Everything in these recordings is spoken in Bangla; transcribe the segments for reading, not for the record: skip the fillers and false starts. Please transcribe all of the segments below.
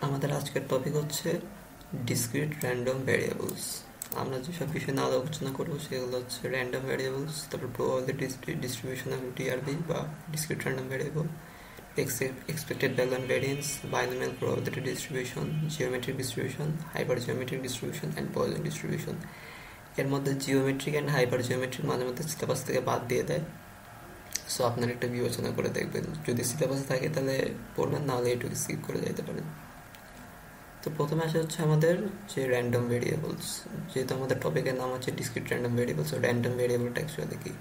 আমাদের আজকের টপিক হচ্ছে ডিসক্রিট র্যান্ডম ভ্যারিয়েবলস। আমরা যেসব বিষয় নিয়ে আলোচনা করবো সেগুলো হচ্ছে র্যান্ডম ভ্যারিয়েবলস, তারপর প্রবাবিলিটি ডিস্ট্রিবিউশন অফ ডিআরবি বা discrete random variable, expected value and variance, binomial probability distribution, geometric distribution, hypergeometric distribution and Poisson distribution। এর মধ্যে জিওমেট্রিক অ্যান্ড হাইপার জিওমেট্রিক মাঝে মধ্যে সিলেবাস থেকে বাদ দিয়ে দেয়, সো আপনার একটা বিবেচনা করে দেখবেন। যদি সিলেবাসে থাকে তাহলে পড়বেন, নাহলে এটুকু স্কিপ করে যেতে পারেন। তো প্রথমে আসা হচ্ছে আমাদের যে র্যান্ডম ভেরিয়েবলস, যেহেতু আমাদের টপিকের নাম হচ্ছে ডিসক্রিট র্যান্ডম ভেরিয়েবলস। ও র্যান্ডম ভেরিয়েবলটা অ্যাকচুয়ালি কি?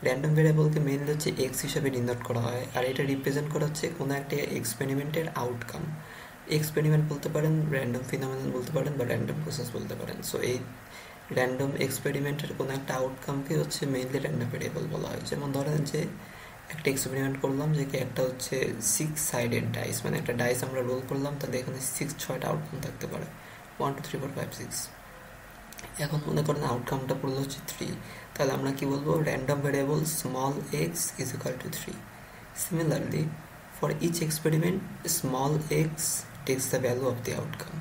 র্যান্ডম ভেরিয়েবলকে মেইনলি হচ্ছে এক্স হিসাবে ডিনোট করা হয়, আর এটা রিপ্রেজেন্ট করা হচ্ছে কোনো একটা এক্সপেরিমেন্টের আউটকাম। এক্সপেরিমেন্ট বলতে পারেন, র্যান্ডম ফিনোমেনন বলতে পারেন, বা র্যান্ডম প্রসেস বলতে পারেন। সো এই র্যান্ডম এক্সপেরিমেন্টের কোনো একটা আউটকামকে হচ্ছে মেইনলি র্যান্ডম ভেরিয়েবল বলা হয়। যেমন ধরেন যে একটা এক্সপেরিমেন্ট করলাম, যে কি একটা হচ্ছে 6 সাইডেড ডাইস, মানে একটা ডাইস আমরা রোল করলাম, তাহলে এখানে 6-6টা আউটকাম থাকতে পারে, 1 2 3 4 5 6। এখন মনে করেন আউটকামটা পড়লো হচ্ছে 3, তাহলে আমরা কি বলবো? Random variable small x is equal to 3। Similarly for each experiment small x takes the value of the outcome.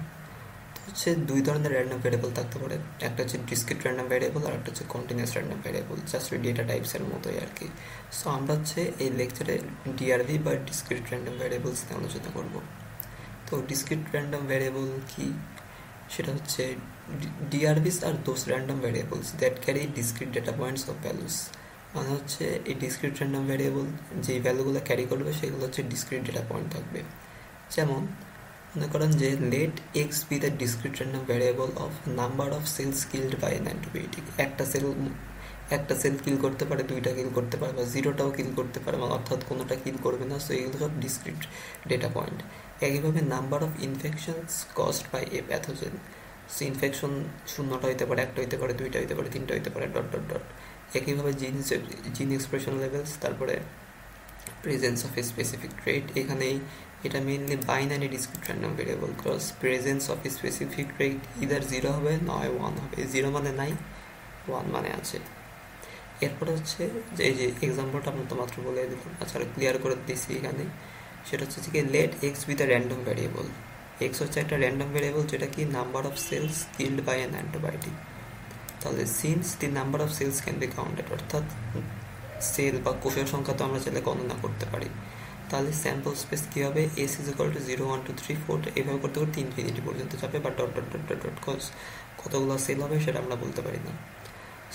হচ্ছে দুই ধরনের র্যান্ডম ভেরিয়েবল থাকতে পারে, একটা হচ্ছে ডিসক্রিট র্যান্ডম ভেরিয়েবল আর একটা হচ্ছে কন্টিনিউয়াস র্যান্ডম ভেরিয়েবল, জাস্ট ওই ডেটা টাইপসের মতোই আর কি। সো আমরা হচ্ছে এই লেকচারে ডিআরভি বা ডিসক্রিট র্যান্ডম ভেরিয়েবলস নিয়ে আলোচনা করব। তো ডিসক্রিট র্যান্ডম ভেরিয়েবল কি? সেটা হচ্ছে DRVs are those random variables that carry discrete data points of values. মানে হচ্ছে এই ডিসক্রিট র্যান্ডম ভেরিয়েবল যেই ভ্যালুগুলো ক্যারি করবে সেগুলো হচ্ছে ডিসক্রিট ডেটা পয়েন্ট থাকবে। যেমন মনে করেন যে let x be the discrete random variable of number of cells killed by an antibiotic. একটা সেল কিল করতে পারে, দুইটা কিল করতে পারে, বা জিরোটাও কিল করতে পারে, অর্থাৎ কোনোটা কিল করবে না। সো এগুলো সব ডিসক্রিট ডেটা পয়েন্ট। একইভাবে number of infections caused by a pathogen. So infection 0টা হইতে পারে, 1টা হইতে পারে, 2টা হইতে পারে, 3টা হইতে পারে, ডট ডট ডট। একইভাবে জিন এক্সপ্রেশন লেভেলস, তারপরে presence of a specific trait. এখানেই এটা mainly binary discrete random variable, cause presence of a specific trait either 0 হবে নয় 1 হবে। 0 মানে নাই, 1 মানে আছে। এরপরে হচ্ছে যে এই যে এক্সাম্পলটা আপনার তো মাত্র বলে দিলাম, আচ্ছা ক্লিয়ার করে দিচ্ছি এখানে। সেটা হচ্ছে যে let X with a random variable. X হচ্ছে একটা র্যান্ডম ভেরিয়েবল যেটা কি number of cells killed by an antibiotic. তাহলে since the number of cells can be counted, অর্থাৎ সেল বা কোষের সংখ্যা তো আমরা চাইলে গণনা করতে পারি। তাহলে স্যাম্পল স্পেস কী হবে? এস ইজ ইকুয়াল টু 0 1 2 3 4, এইভাবে করতে করতে ইনফিনিটি পর্যন্ত যাবে, বা dot dot dot dot dot, cause কতগুলো সেল হবে সেটা আমরা বলতে পারি না।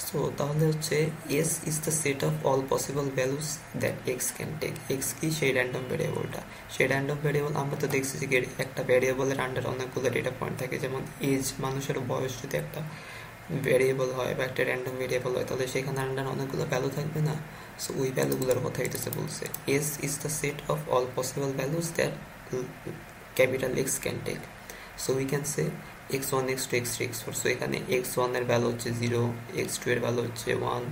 সো তাহলে হচ্ছে S is the set of all possible values that X can take. X কি? সেই র্যান্ডম ভ্যারিয়েবলটা। সেই র্যান্ডম ভ্যারিয়েবল আমরা তো দেখছি যে একটা ভ্যারিয়েবলের আন্ডারে অনেকগুলো ডেটা পয়েন্ট থাকে, যেমন এজ, মানুষের বয়স যদি একটা ভ্যারিয়েবল হয় বা একটা র্যান্ডম ভ্যারিয়েবল হয়, তাহলে সেখানে আন্ডার অনেকগুলো ভ্যালু থাকবে না। সো ওই ভ্যালুগুলোর কথা এটাতে বলছে। S is the set of all possible values that capital X can take. So we can say x1 x2 x3 x4। So এখানে x1 এর ভ্যালু হচ্ছে 0, x2 এর ভ্যালু হচ্ছে 1,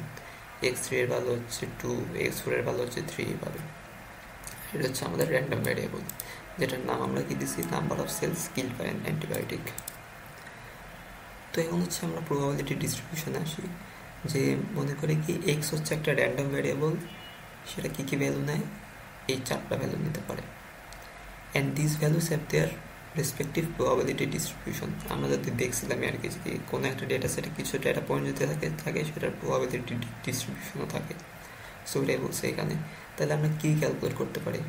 x3 এর ভ্যালু হচ্ছে 2, x4 এর ভ্যালু হচ্ছে 3 এভাবে। এটা হচ্ছে আমাদের র্যান্ডম ভ্যারিয়েবল, যেটার নাম আমরা কি দিছি? Number of cells killed by an antibiotic. তো এখন হচ্ছে আমরা প্রবাবিলিটি ডিস্ট্রিবিউশনে আসি। যে মনে করি কি এক্স হচ্ছে একটা র্যান্ডম ভ্যারিয়েবল, সেটা কী কী ভ্যালু নেয়? এই 4টা ভ্যালু নিতে পারে। And this values have their respective probability distribution. আমরা যদি দেখছিলাম আর কি, যে কোনো একটা ডেটা সেটে কিছু ডেটা পয়েন্ট যদি থাকে সেটার প্রবাবিলিটি ডিস্ট্রিবিউশনও থাকে। সো এটাই বলছে এখানে। তাহলে আমরা কী ক্যালকুলেট করতে পারি?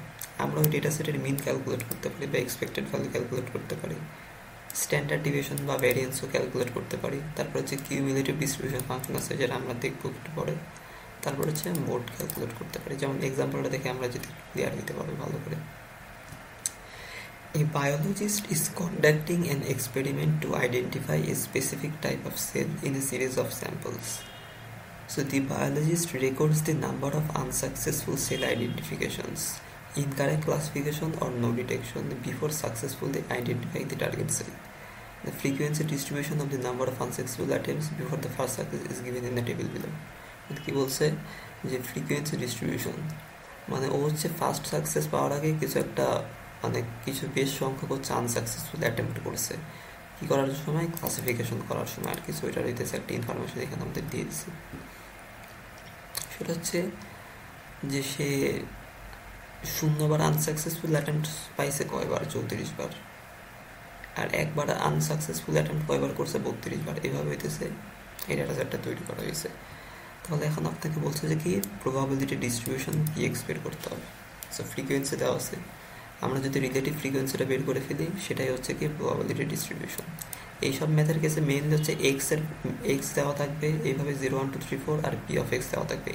আমরা ওই ডেটা সেটের মিন ক্যালকুলেট করতে পারি, বা এক্সপেক্টেড ভ্যালু ক্যালকুলেট করতে পারি, স্ট্যান্ডার্ড ডিভিয়েশন বা ভ্যারিয়েন্সও ক্যালকুলেট করতে পারি। তারপর হচ্ছে কিউমুলেটিভ ডিস্ট্রিবিউশন ফাংশন আছে, যেটা আমরা দেখবো একটু পরে। তারপর হচ্ছে মোড ক্যালকুলেট করতে পারি। যেমন এক্সাম্পলটা দেখে আমরা যদি ক্লিয়ার দিতে পারবো ভালো করে। A biologist is conducting an experiment to identify a specific type of cell in a series of samples. So the biologist records the number of unsuccessful cell identifications, incorrect classification or no detection before successfully identifying the target cell. The frequency distribution of the number of unsuccessful attempts before the first success is given in the table below. কি বলছে? যে ফ্রিকোয়েন্সি ডিস্ট্রিবিউশন মানে ও হচ্ছে ফার্স্ট সাকসেস পাওয়ার আগে কিছু একটা মানে কিছু বেশ সংখ্যক হচ্ছে আনসাকসেসফুল অ্যাটেম্প্ট করছে, কি করার সময়? ক্লাসিফিকেশন করার সময় আর কিছু। ওইটা হইতেছে একটা ইনফরমেশন এখানে আমাদের দিয়ে দিচ্ছে। সেটা হচ্ছে যে সে 0 বার আনসাকসেসফুল অ্যাটেম্প্ট পাইছে কয়বার? 34 বার। আর একবার আনসাকসেসফুল অ্যাটেম্প্ট কয়বার করছে 32 বার, এইভাবে হইতেছে এই ডেটা সেটটা তৈরি করা হয়েছে। তাহলে এখন আপনাকে বলছে যে কি প্রবাবিলিটি ডিস্ট্রিবিউশন PX বের করতে হবে। সো ফ্রিকোয়েন্সি দেওয়া আছে, আমরা যদি রিলেটিভ ফ্রিকোয়েন্সিটা বের করে ফেলি সেটাই হচ্ছে কি প্রবাবিলিটি ডিস্ট্রিবিউশন। এইসব ম্যাথের কেসে মেইনলি হচ্ছে এক্স দেওয়া থাকবে এইভাবে 0 1 2 3 4 আর P(x) দেওয়া থাকবে।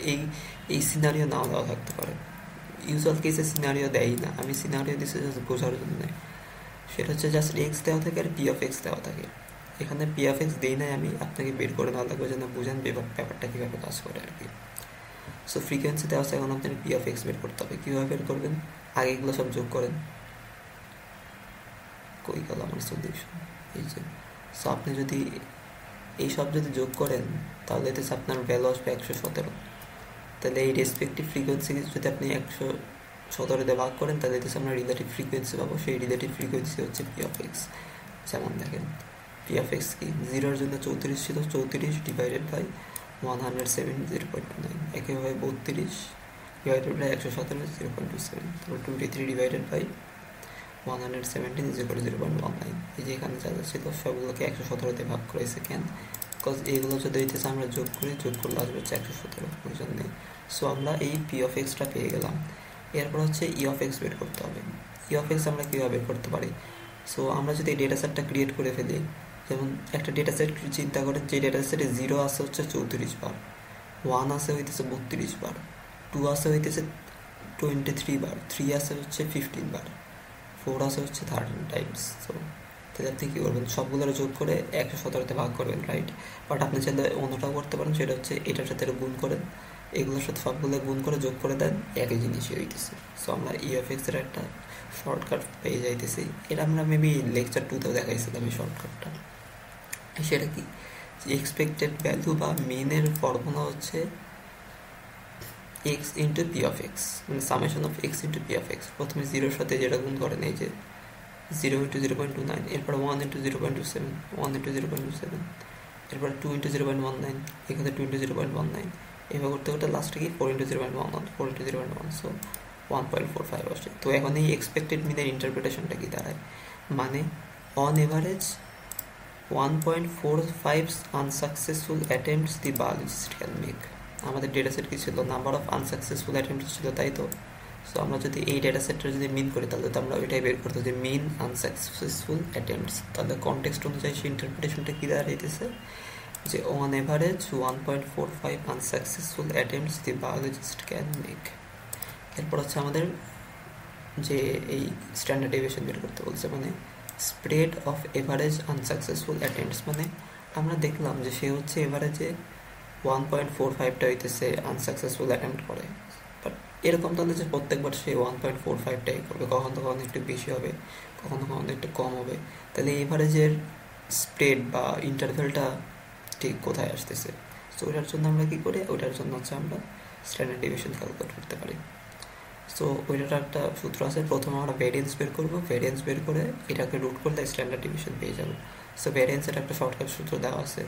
এই সিনারিও নাও দেওয়া থাকতে পারে, ইউজুয়াল কেসে সিনারিও দেয়ই না, আমি সিনারিও দিচ্ছি জাস্ট বোঝার জন্য। সেটা হচ্ছে জাস্ট এক্স দেওয়া থাকে আর P(x) দেওয়া থাকে। এখানে P(x) দেই নাই আমি, আপনাকে বের করে দেওয়া লাগবে যেন বুঝেন ব্যাপারটা কীভাবে কাজ করে আর কি। সো ফ্রিকোয়েন্সি দেওয়া আছে, এখন আপনার P(x) বের করতে হবে। কীভাবে বের করবেন? আগে এগুলো সব যোগ করেন, কই গেল আমার সলিউশন, এই যে। সো আপনি যদি এইসব যদি যোগ করেন তাহলে হচ্ছে আপনার ভ্যালু আসবে 117। তাহলে এই রেসপেক্টিভ ফ্রিকোয়েন্সি যদি আপনি 117 দিয়ে ভাগ করেন তাহলে হচ্ছে আমরা রিলেটিভ ফ্রিকোয়েন্সি পাবো। সেই রিলেটিভ ফ্রিকোয়েন্সি হচ্ছে P(x). যেমন দেখেন P(x) কি 0-এর জন্য 34 ছিল, 34 ডিভাইডেড বাই 107 0.29, একইভাবে 32 ডিভাইডেড বাই 117 0.27, তারপর 23 ডিভাইডেড বাই 117 0.19। এই যে এখানে যা ছিল সবগুলোকে 117 দিয়ে ভাগ করেছে। কেন? বিকজ এইগুলো যদি হইতেছে আমরা যোগ করলে আসবে হচ্ছে 117, প্রয়োজন নেই। সো আমরা এই P(x)টা পেয়ে গেলাম। এরপর হচ্ছে E(x) বের করতে হবে। E(x) আমরা কীভাবে বের করতে পারি? সো আমরা যদি এই ডেটা সেটটা ক্রিয়েট করে ফেলি, যেমন একটা ডেটা সেট চিন্তা করেন, যে ডেটা সেটে 0 আছে হচ্ছে 34 বার, 1 আছে হইতেছে 32 বার, 2 আছে হইতেছে 23 বার, 3 আছে হচ্ছে 15 বার, 4 আছে হচ্ছে 13 টাইমস। সো তাহলে আপনি কী করবেন? সবগুলোর যোগ করে 117তে ভাগ করবেন, রাইট? বাট আপনি চাইলে অন্যটাও করতে পারেন, সেটা হচ্ছে এটার সাথে গুণ করেন, এগুলোর সাথে সবগুলো গুণ করে যোগ করে দেন, একই জিনিসই হইতেছে। সো আমরা E(x) এর একটা শর্টকাট পেয়ে যাইতেছি। এটা আমরা মেবি লেকচার 2তেও দেখাইছিলাম এই শর্টকাটটা। সেটা কি? এক্সপেক্টেড ভ্যালু বা মিনের ফর্মুলা হচ্ছে x ইন্টু P(x), মানে summation of x into P(x). প্রথমে 0-এর সাথে যেটা গুণ করেন, এই যে 0 ইন্টু 0.29, এরপর 1 ইন্টু 0.27, 1 ইন্টু 0.27, এরপর 2 ইন্টু 0.19, এখানে 2 ইন্টু 0.19, এভাবে করতে করতে লাস্টে কি 4 ইন্টু 0.11, 4 ইন্টু 0.1, সো 1.45 আসে। তো এখন এই এক্সপেক্টেড মিনের ইন্টারপ্রিটেশনটা কি দাঁড়ায়? মানে on average 1.45 unsuccessful attempts the biologist can make. আমাদের ডেটা সেট কি ছিল? নাম্বার অফ আনসাকসেসফুল অ্যাটেম্পটস ছিল, তাই তো? সো আমরা যদি এই ডেটা সেটটা যদি মিন করি তাহলে তো আমরা ওইটাই বের করতে, যে মিন আনসাকসেসফুল অ্যাটেম্পটস। তাহলে কনটেক্সট অনুযায়ী সেই ইন্টারপ্রিটেশনটা কী দাঁড়াইতেছে? যে on average 1.45 unsuccessful attempts the biologist can make. এরপর হচ্ছে আমাদের যে এই স্ট্যান্ডার্ড ডেভিয়েশন বের করতে বলছে, মানে spread of average unsuccessful attempts. মানে আমরা দেখলাম যে সে হচ্ছে এভারেজে 1.45টা হইতেছে আনসাকসেসফুল অ্যাটেম্প্ট করে, বাট এরকম তাহলে যে প্রত্যেকবার সে 1.45টাই করবে, কখন কখন একটু বেশি হবে, কখন কখন একটু কম হবে। তাহলে এভারেজের স্প্রেড বা ইন্টারভ্যালটা ঠিক কোথায় আসতেছে? সো ওইটার জন্য আমরা কী করি? ওইটার জন্য হচ্ছে আমরা স্ট্যান্ডার্ড ডেভিয়েশন ক্যালকুলেট করতে পারি। সো ওইটার একটা সূত্র আছে, প্রথমে আমরা ভ্যারিয়েন্স বের করবো, ভ্যারিয়েন্স বের করে এটাকে রুট করলে স্ট্যান্ডার্ড ডেভিয়েশন পেয়ে যাবো। সো ভ্যারিয়েন্সের একটা শর্টকাট সূত্র দেওয়া আছে,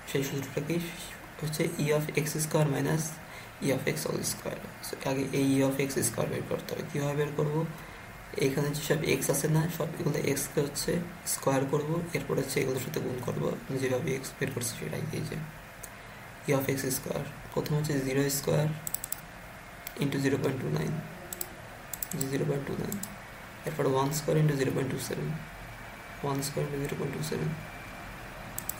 সেই সূত্রটা কি হচ্ছে E(x² minus E(x) whole square. So আগে এই E(x² বের করতে হবে। কীভাবে বের করবো? এইখানে যেসব এক্স আছে না, সব এগুলো এক্সকে হচ্ছে স্কোয়ার করবো, এরপর হচ্ছে এগুলোর সাথে গুণ করবো। যেভাবে এক্স বের করছি সেটাই, এই যে E(x²), প্রথম হচ্ছে 0² ইন্টু 0.29, 0.29, এরপর 1² ইন্টু 0.27, 1² ইন্টু 0.27,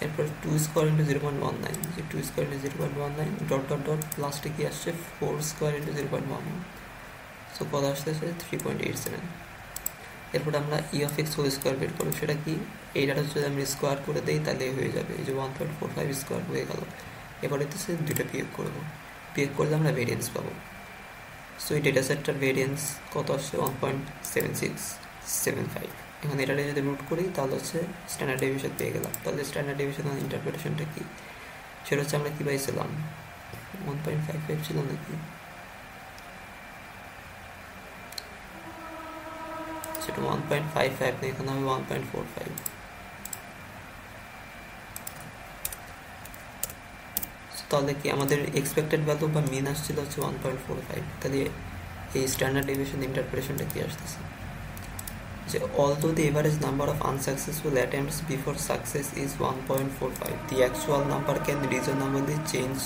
এরপর 2² ইন্টু 0.19, যে 2² ইন্টু 0.19 ডট ডট ডট, লাস্টে কি আসছে 4² ইন্টু 0.11, সো কত আসতেছে 3.87। এরপর আমরা E(x)² বের করবো, সেটা কি? এই ডাটা যদি আমি স্কোয়ার করে দিই তাহলে হয়ে যাবে, এই যে 1.45 স্কোয়ার হয়ে গেল। এবার হচ্ছে দুইটা বিয়োগ করবো, বিয়োগ করলে আমরা ভেরিয়েন্স পাবো। সো এই ডেটা সেটটার ভেরিয়েন্স কত আসছে? 1.7675। এখন এটা যদি রুট করি তাহলে হচ্ছে স্ট্যান্ডার্ড ডেভিয়েশন পেয়ে গেলাম। তাহলে স্ট্যান্ডার্ড ডেভিয়েশনের ইন্টারপ্রিটেশনটা কি? সেটা হচ্ছে আমরা কী পাইছিলাম? 1.55 ছিল নাকি? সেটা 1.55 না, এখানে হবে 1.45। তাহলে কি আমাদের এক্সপেক্টেড ভ্যালু বা মিন আসছিল হচ্ছে 1.45। তাহলে এই স্ট্যান্ডার্ড ডেভিয়েশন ইন্টারপ্রিটেশনটা কি আসতেছে? যে although the average number of unsuccessful attempts before success is 1.45, the actual number can reasonably change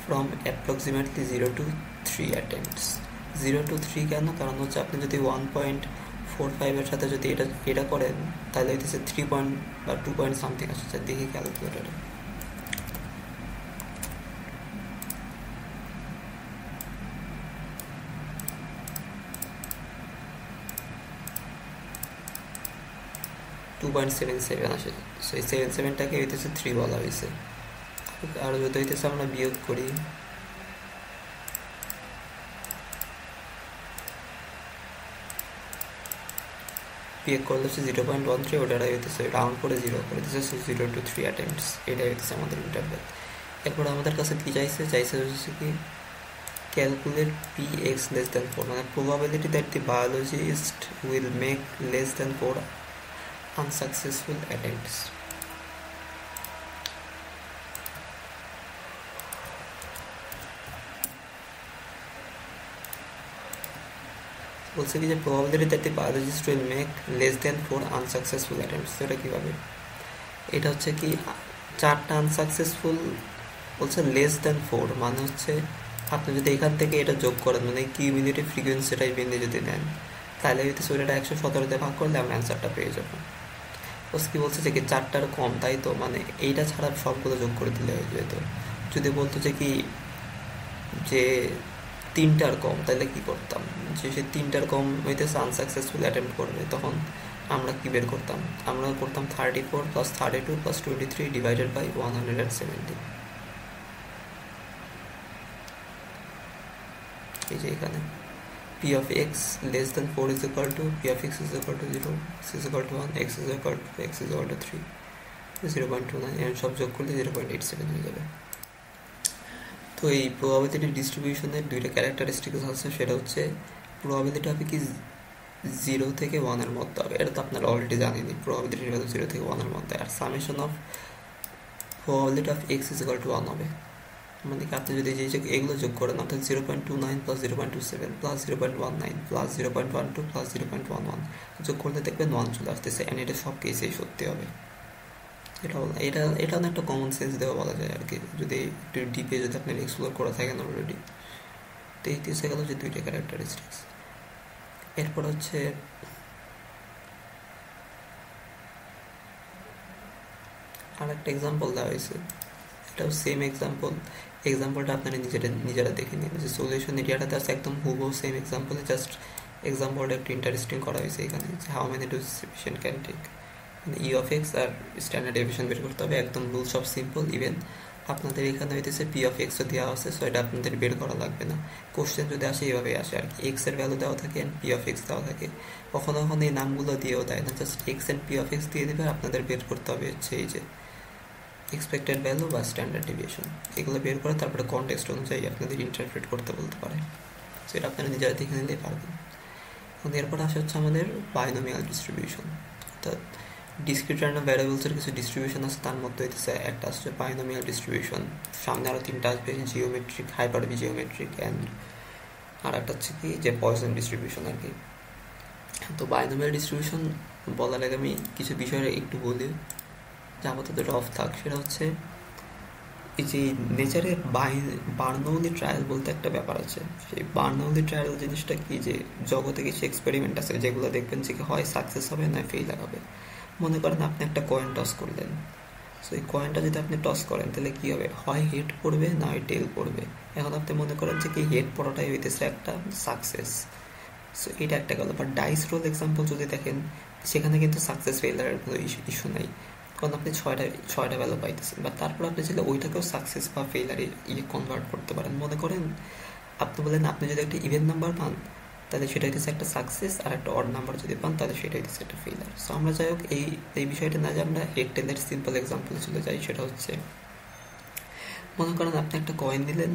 from approximately 0 to 3 attempts. 0 to 3 কেন? কারণ হচ্ছে আপনি যদি 1.45 এর সাথে যদি এটা করেন তাহলে হইতেছে 3 পয়েন্ট বা 2 পয়েন্ট সামথিং আসছে। দেখি ক্যালকুলেটরে 2.77 আসে। সেই 77টাকে হইতেছে 3 বলা হয়েছে। আর যদি হইতেছে আমরা বিয়োগ করি, বিয়োগ করলে হচ্ছে 0.13, ওটাই হইতেছে রাউন্ড করে 0 করে দিতেছে 0 to 3 অ্যাটেম্পটস। এটাই হইতেছে আমাদের ইন্টারভ্যাল। এরপর আমাদের কাছে কি চাইছে হচ্ছে কি ক্যালকুলেট px less than 4, মানে probability that the biologist will make less than 4 unsuccessful attempts. বলছে কি যে probability that the biologist will make less than 4 unsuccessful attempts, তো এটা কীভাবে? এটা হচ্ছে কি 4টা আনসাকসেসফুল বলছে লেস দেন 4, মানে হচ্ছে আপনি যদি এখান থেকে এটা যোগ করেন, মানে কিউমিউলেটিভ ফ্রিকোয়েন্সিটাই বেঁধে যদি নেন তাহলে হইতেছে ওটা 117 ভাগ করলে আমরা অ্যান্সারটা পেয়ে যাবো। বলছে কি বলছে যে কি 4টার কম, তাই তো মানে এইটা ছাড়া সবগুলো যোগ করে দিলে হয়ে যেত। যদি বলতো যে কি যে 3টার কম তাহলে কি করতাম, যে সে 3টার কম হইতেছে আনসাকসেসফুল অ্যাটেম্প্ট করবে, তখন আমরা কি বের করতাম? আমরা করতাম 34 + 32 + 23 ডিভাইডেড বাই 170। এই যে এখানে p of x less than 4 is equal to p of x is equal to 0, x is equal to 1, x is equal to 3, 0.29, এর সব যোগ করলে 0.87 হয়ে যাবে। তো এই প্রবাবিলিটি ডিস্ট্রিবিউশনের দুইটা ক্যারেক্টারিস্টিক্স আছে, সেটা হচ্ছে প্রবাবিলিটি হবে কি 0 থেকে 1 এর মধ্যে হবে, এটা তো আপনারা অলরেডি জানেনই, প্রবাবিলিটির ভ্যালু 0 থেকে 1 এর মধ্যে। আর summation of probability of x is equal to 1 হবে, মানে কি আপনি যদি যে এগুলো যোগ করেন অর্থাৎ 0.29 + 0.27 + 0.19 + 0.12 + 0.11 যোগ করলে দেখবেন 1 চলে আসতেছে, অ্যান্ড এটা সব কেসেই সত্যি হবে। এটা একটা কমন সেন্স দেওয়া বলা যায় আর কি, যদি একটু ডিপে যদি আপনি এক্সপ্লোর করে থাকেন অলরেডি। তো এই এসে গেল যে দুইটা ক্যারেক্টারিস্টিক্স। এরপর হচ্ছে আর একটা এক্সাম্পল দেওয়া হয়েছে, এটাও সেম এক্সাম্পলটা আপনারা নিজেরা দেখে নিন, যে সলিউশন এরিয়াটাতে আছে একদম হুবহু সেম এক্সাম্পলে, জাস্ট এক্সাম্পলটা একটু ইন্টারেস্টিং করা হয়েছে এখানে, যে how many dose patient can take, মানে ই অফ এক্স আর স্ট্যান্ডার্ড ডেভিয়েশন বের করতে হবে, একদম রুল সব সিম্পল। ইভেন আপনাদের এখানে হইতেছে পি অফ এক্সও দেওয়া আছে, সো এটা আপনাদের বের করা লাগবে না। কোশ্চেন যদি আসে এইভাবে আসে আর কি, এক্স এর ভ্যালু দেওয়া থাকে অ্যান্ড পি অফ এক্স দেওয়া থাকে, কখনো কখনো এই নামগুলো দিয়েও দেয় না, just x and P of x দিয়ে দেবে, আপনাদের বের করতে হবে হচ্ছে এই যে এক্সপেক্টেড ভ্যালু বা স্ট্যান্ডার্ড ডেভিয়েশন, এগুলো বের করে তারপরে কনটেক্সট অনুযায়ী আপনাদের ইন্টারপ্রেট করতে বলতে পারে, সেটা আপনারা নিজেরা দেখে নিলেই পারবেন। এরপর আসে হচ্ছে আমাদের বাইনোমিয়াল ডিস্ট্রিবিউশন, অর্থাৎ ডিসক্রিট র্যান্ডম ভ্যারিয়েবলসের কিছু ডিস্ট্রিবিউশন আছে, তার মধ্যে হইতেছে একটা আসছে বাইনোমিয়াল ডিস্ট্রিবিউশন, সামনে আরও 3টা আসবে, জিওমেট্রিক, হাইপারবি জিওমেট্রিক, অ্যান্ড আর একটা হচ্ছে কি যে পয়সন ডিস্ট্রিবিউশন আর কি। তো বাইনোমিয়াল ডিস্ট্রিবিউশন বলার আগে আমি কিছু বিষয়ে একটু বলি, যে আপাতত অফ থাক, সেটা হচ্ছে এই যে নেচারে বার্নৌলি ট্রায়াল বলতে একটা ব্যাপার আছে। সেই বার্নৌলি ট্রায়াল জিনিসটা কি, যে জগতে কিছু এক্সপেরিমেন্ট আছে যেগুলো দেখবেন যে হয় সাকসেস হবে না ফেইলার হবে। মনে করেন আপনি একটা কয়েন টস করলেন, সো এই কয়েনটা যদি আপনি টস করেন তাহলে কি হবে, হয় হেড পড়বে না হয় টেল পড়বে। এখন আপনি মনে করেন যে কি হেড পড়াটাই হইতেছে একটা সাকসেস, সো এটা একটা গেল। বাট ডাইস রোল এক্সাম্পল যদি দেখেন, সেখানে কিন্তু সাকসেস ফেইলারের কোনো ইস্যু নাই, কারণ আপনি ছয়টা ভ্যালু পাইতেছেন, বা তারপর আপনি চাইলে ওইটাকেও সাকসেস বা ফেইলারে কনভার্ট করতে পারেন। মনে করেন আপনি বলেন আপনি যদি একটা ইভেন নাম্বার পান তাহলে সেটা হইতেছে একটা সাকসেস, আর একটা অড নাম্বার যদি পান তাহলে সেটা হইতেছে একটা ফেইলার। সো আমরা যাই হোক এই বিষয়টা না যে আমরা হেড টেলের সিম্পল এক্সাম্পলে চলে যাই, সেটা হচ্ছে মনে করেন আপনি একটা কয়েন দিলেন,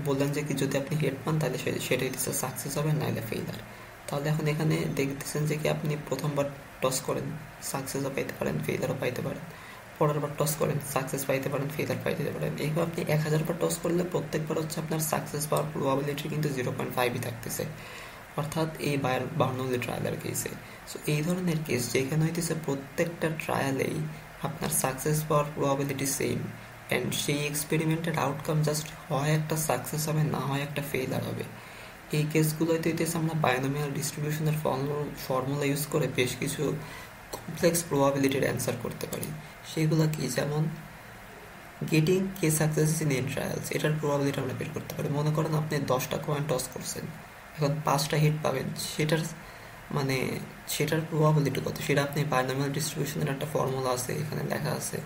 বললেন যে কি যদি আপনি হেড পান তাহলে সেটা হইতেছে সাকসেস হবে, নাহলে ফেইলার। তাহলে এখন এখানে দেখতেছেন যে কি আপনি প্রথমবার টস করেন, সাকসেসও পাইতে পারেন, ফেইলারও পাইতে পারেন, পরের বার টস করেন, সাকসেস পাইতে পারেন, ফেইলার পাইতে পারেন। এইভাবে আপনি 1000 বার টস করলে প্রত্যেকবার হচ্ছে আপনার সাকসেস পাওয়ার প্রবাবিলিটি কিন্তু 0.5ই থাকতেছে। অর্থাৎ এই বার্নৌলি ট্রায়ালের কেসে। সো এই ধরনের কেস যেখানে হইতেছে প্রত্যেকটা ট্রায়ালেই আপনার success power probability same, and সেই এক্সপেরিমেন্টের আউটকাম জাস্ট হয় একটা সাকসেস হবে, না হয় একটা ফেইলার হবে, এই কেসগুলোতে হইতেছে আমরা বাইনোমিয়াল ডিস্ট্রিবিউশনের ফর্মুলা ইউজ করে বেশ কিছু কমপ্লেক্স প্রবাবিলিটির অ্যান্সার করতে পারি। সেগুলো কি, যেমন getting K successes in an trials, এটার প্রবাবিলিটি আমরা বের করতে পারি। মনে করেন আপনি 10টা কয়েন টস করছেন, এখন 5টা হিট পাবেন, সেটার প্রবাবিলিটি কত, সেটা আপনি বাইনোমিয়াল ডিস্ট্রিবিউশনের একটা ফর্মুলা আছে, এখানে লেখা আছে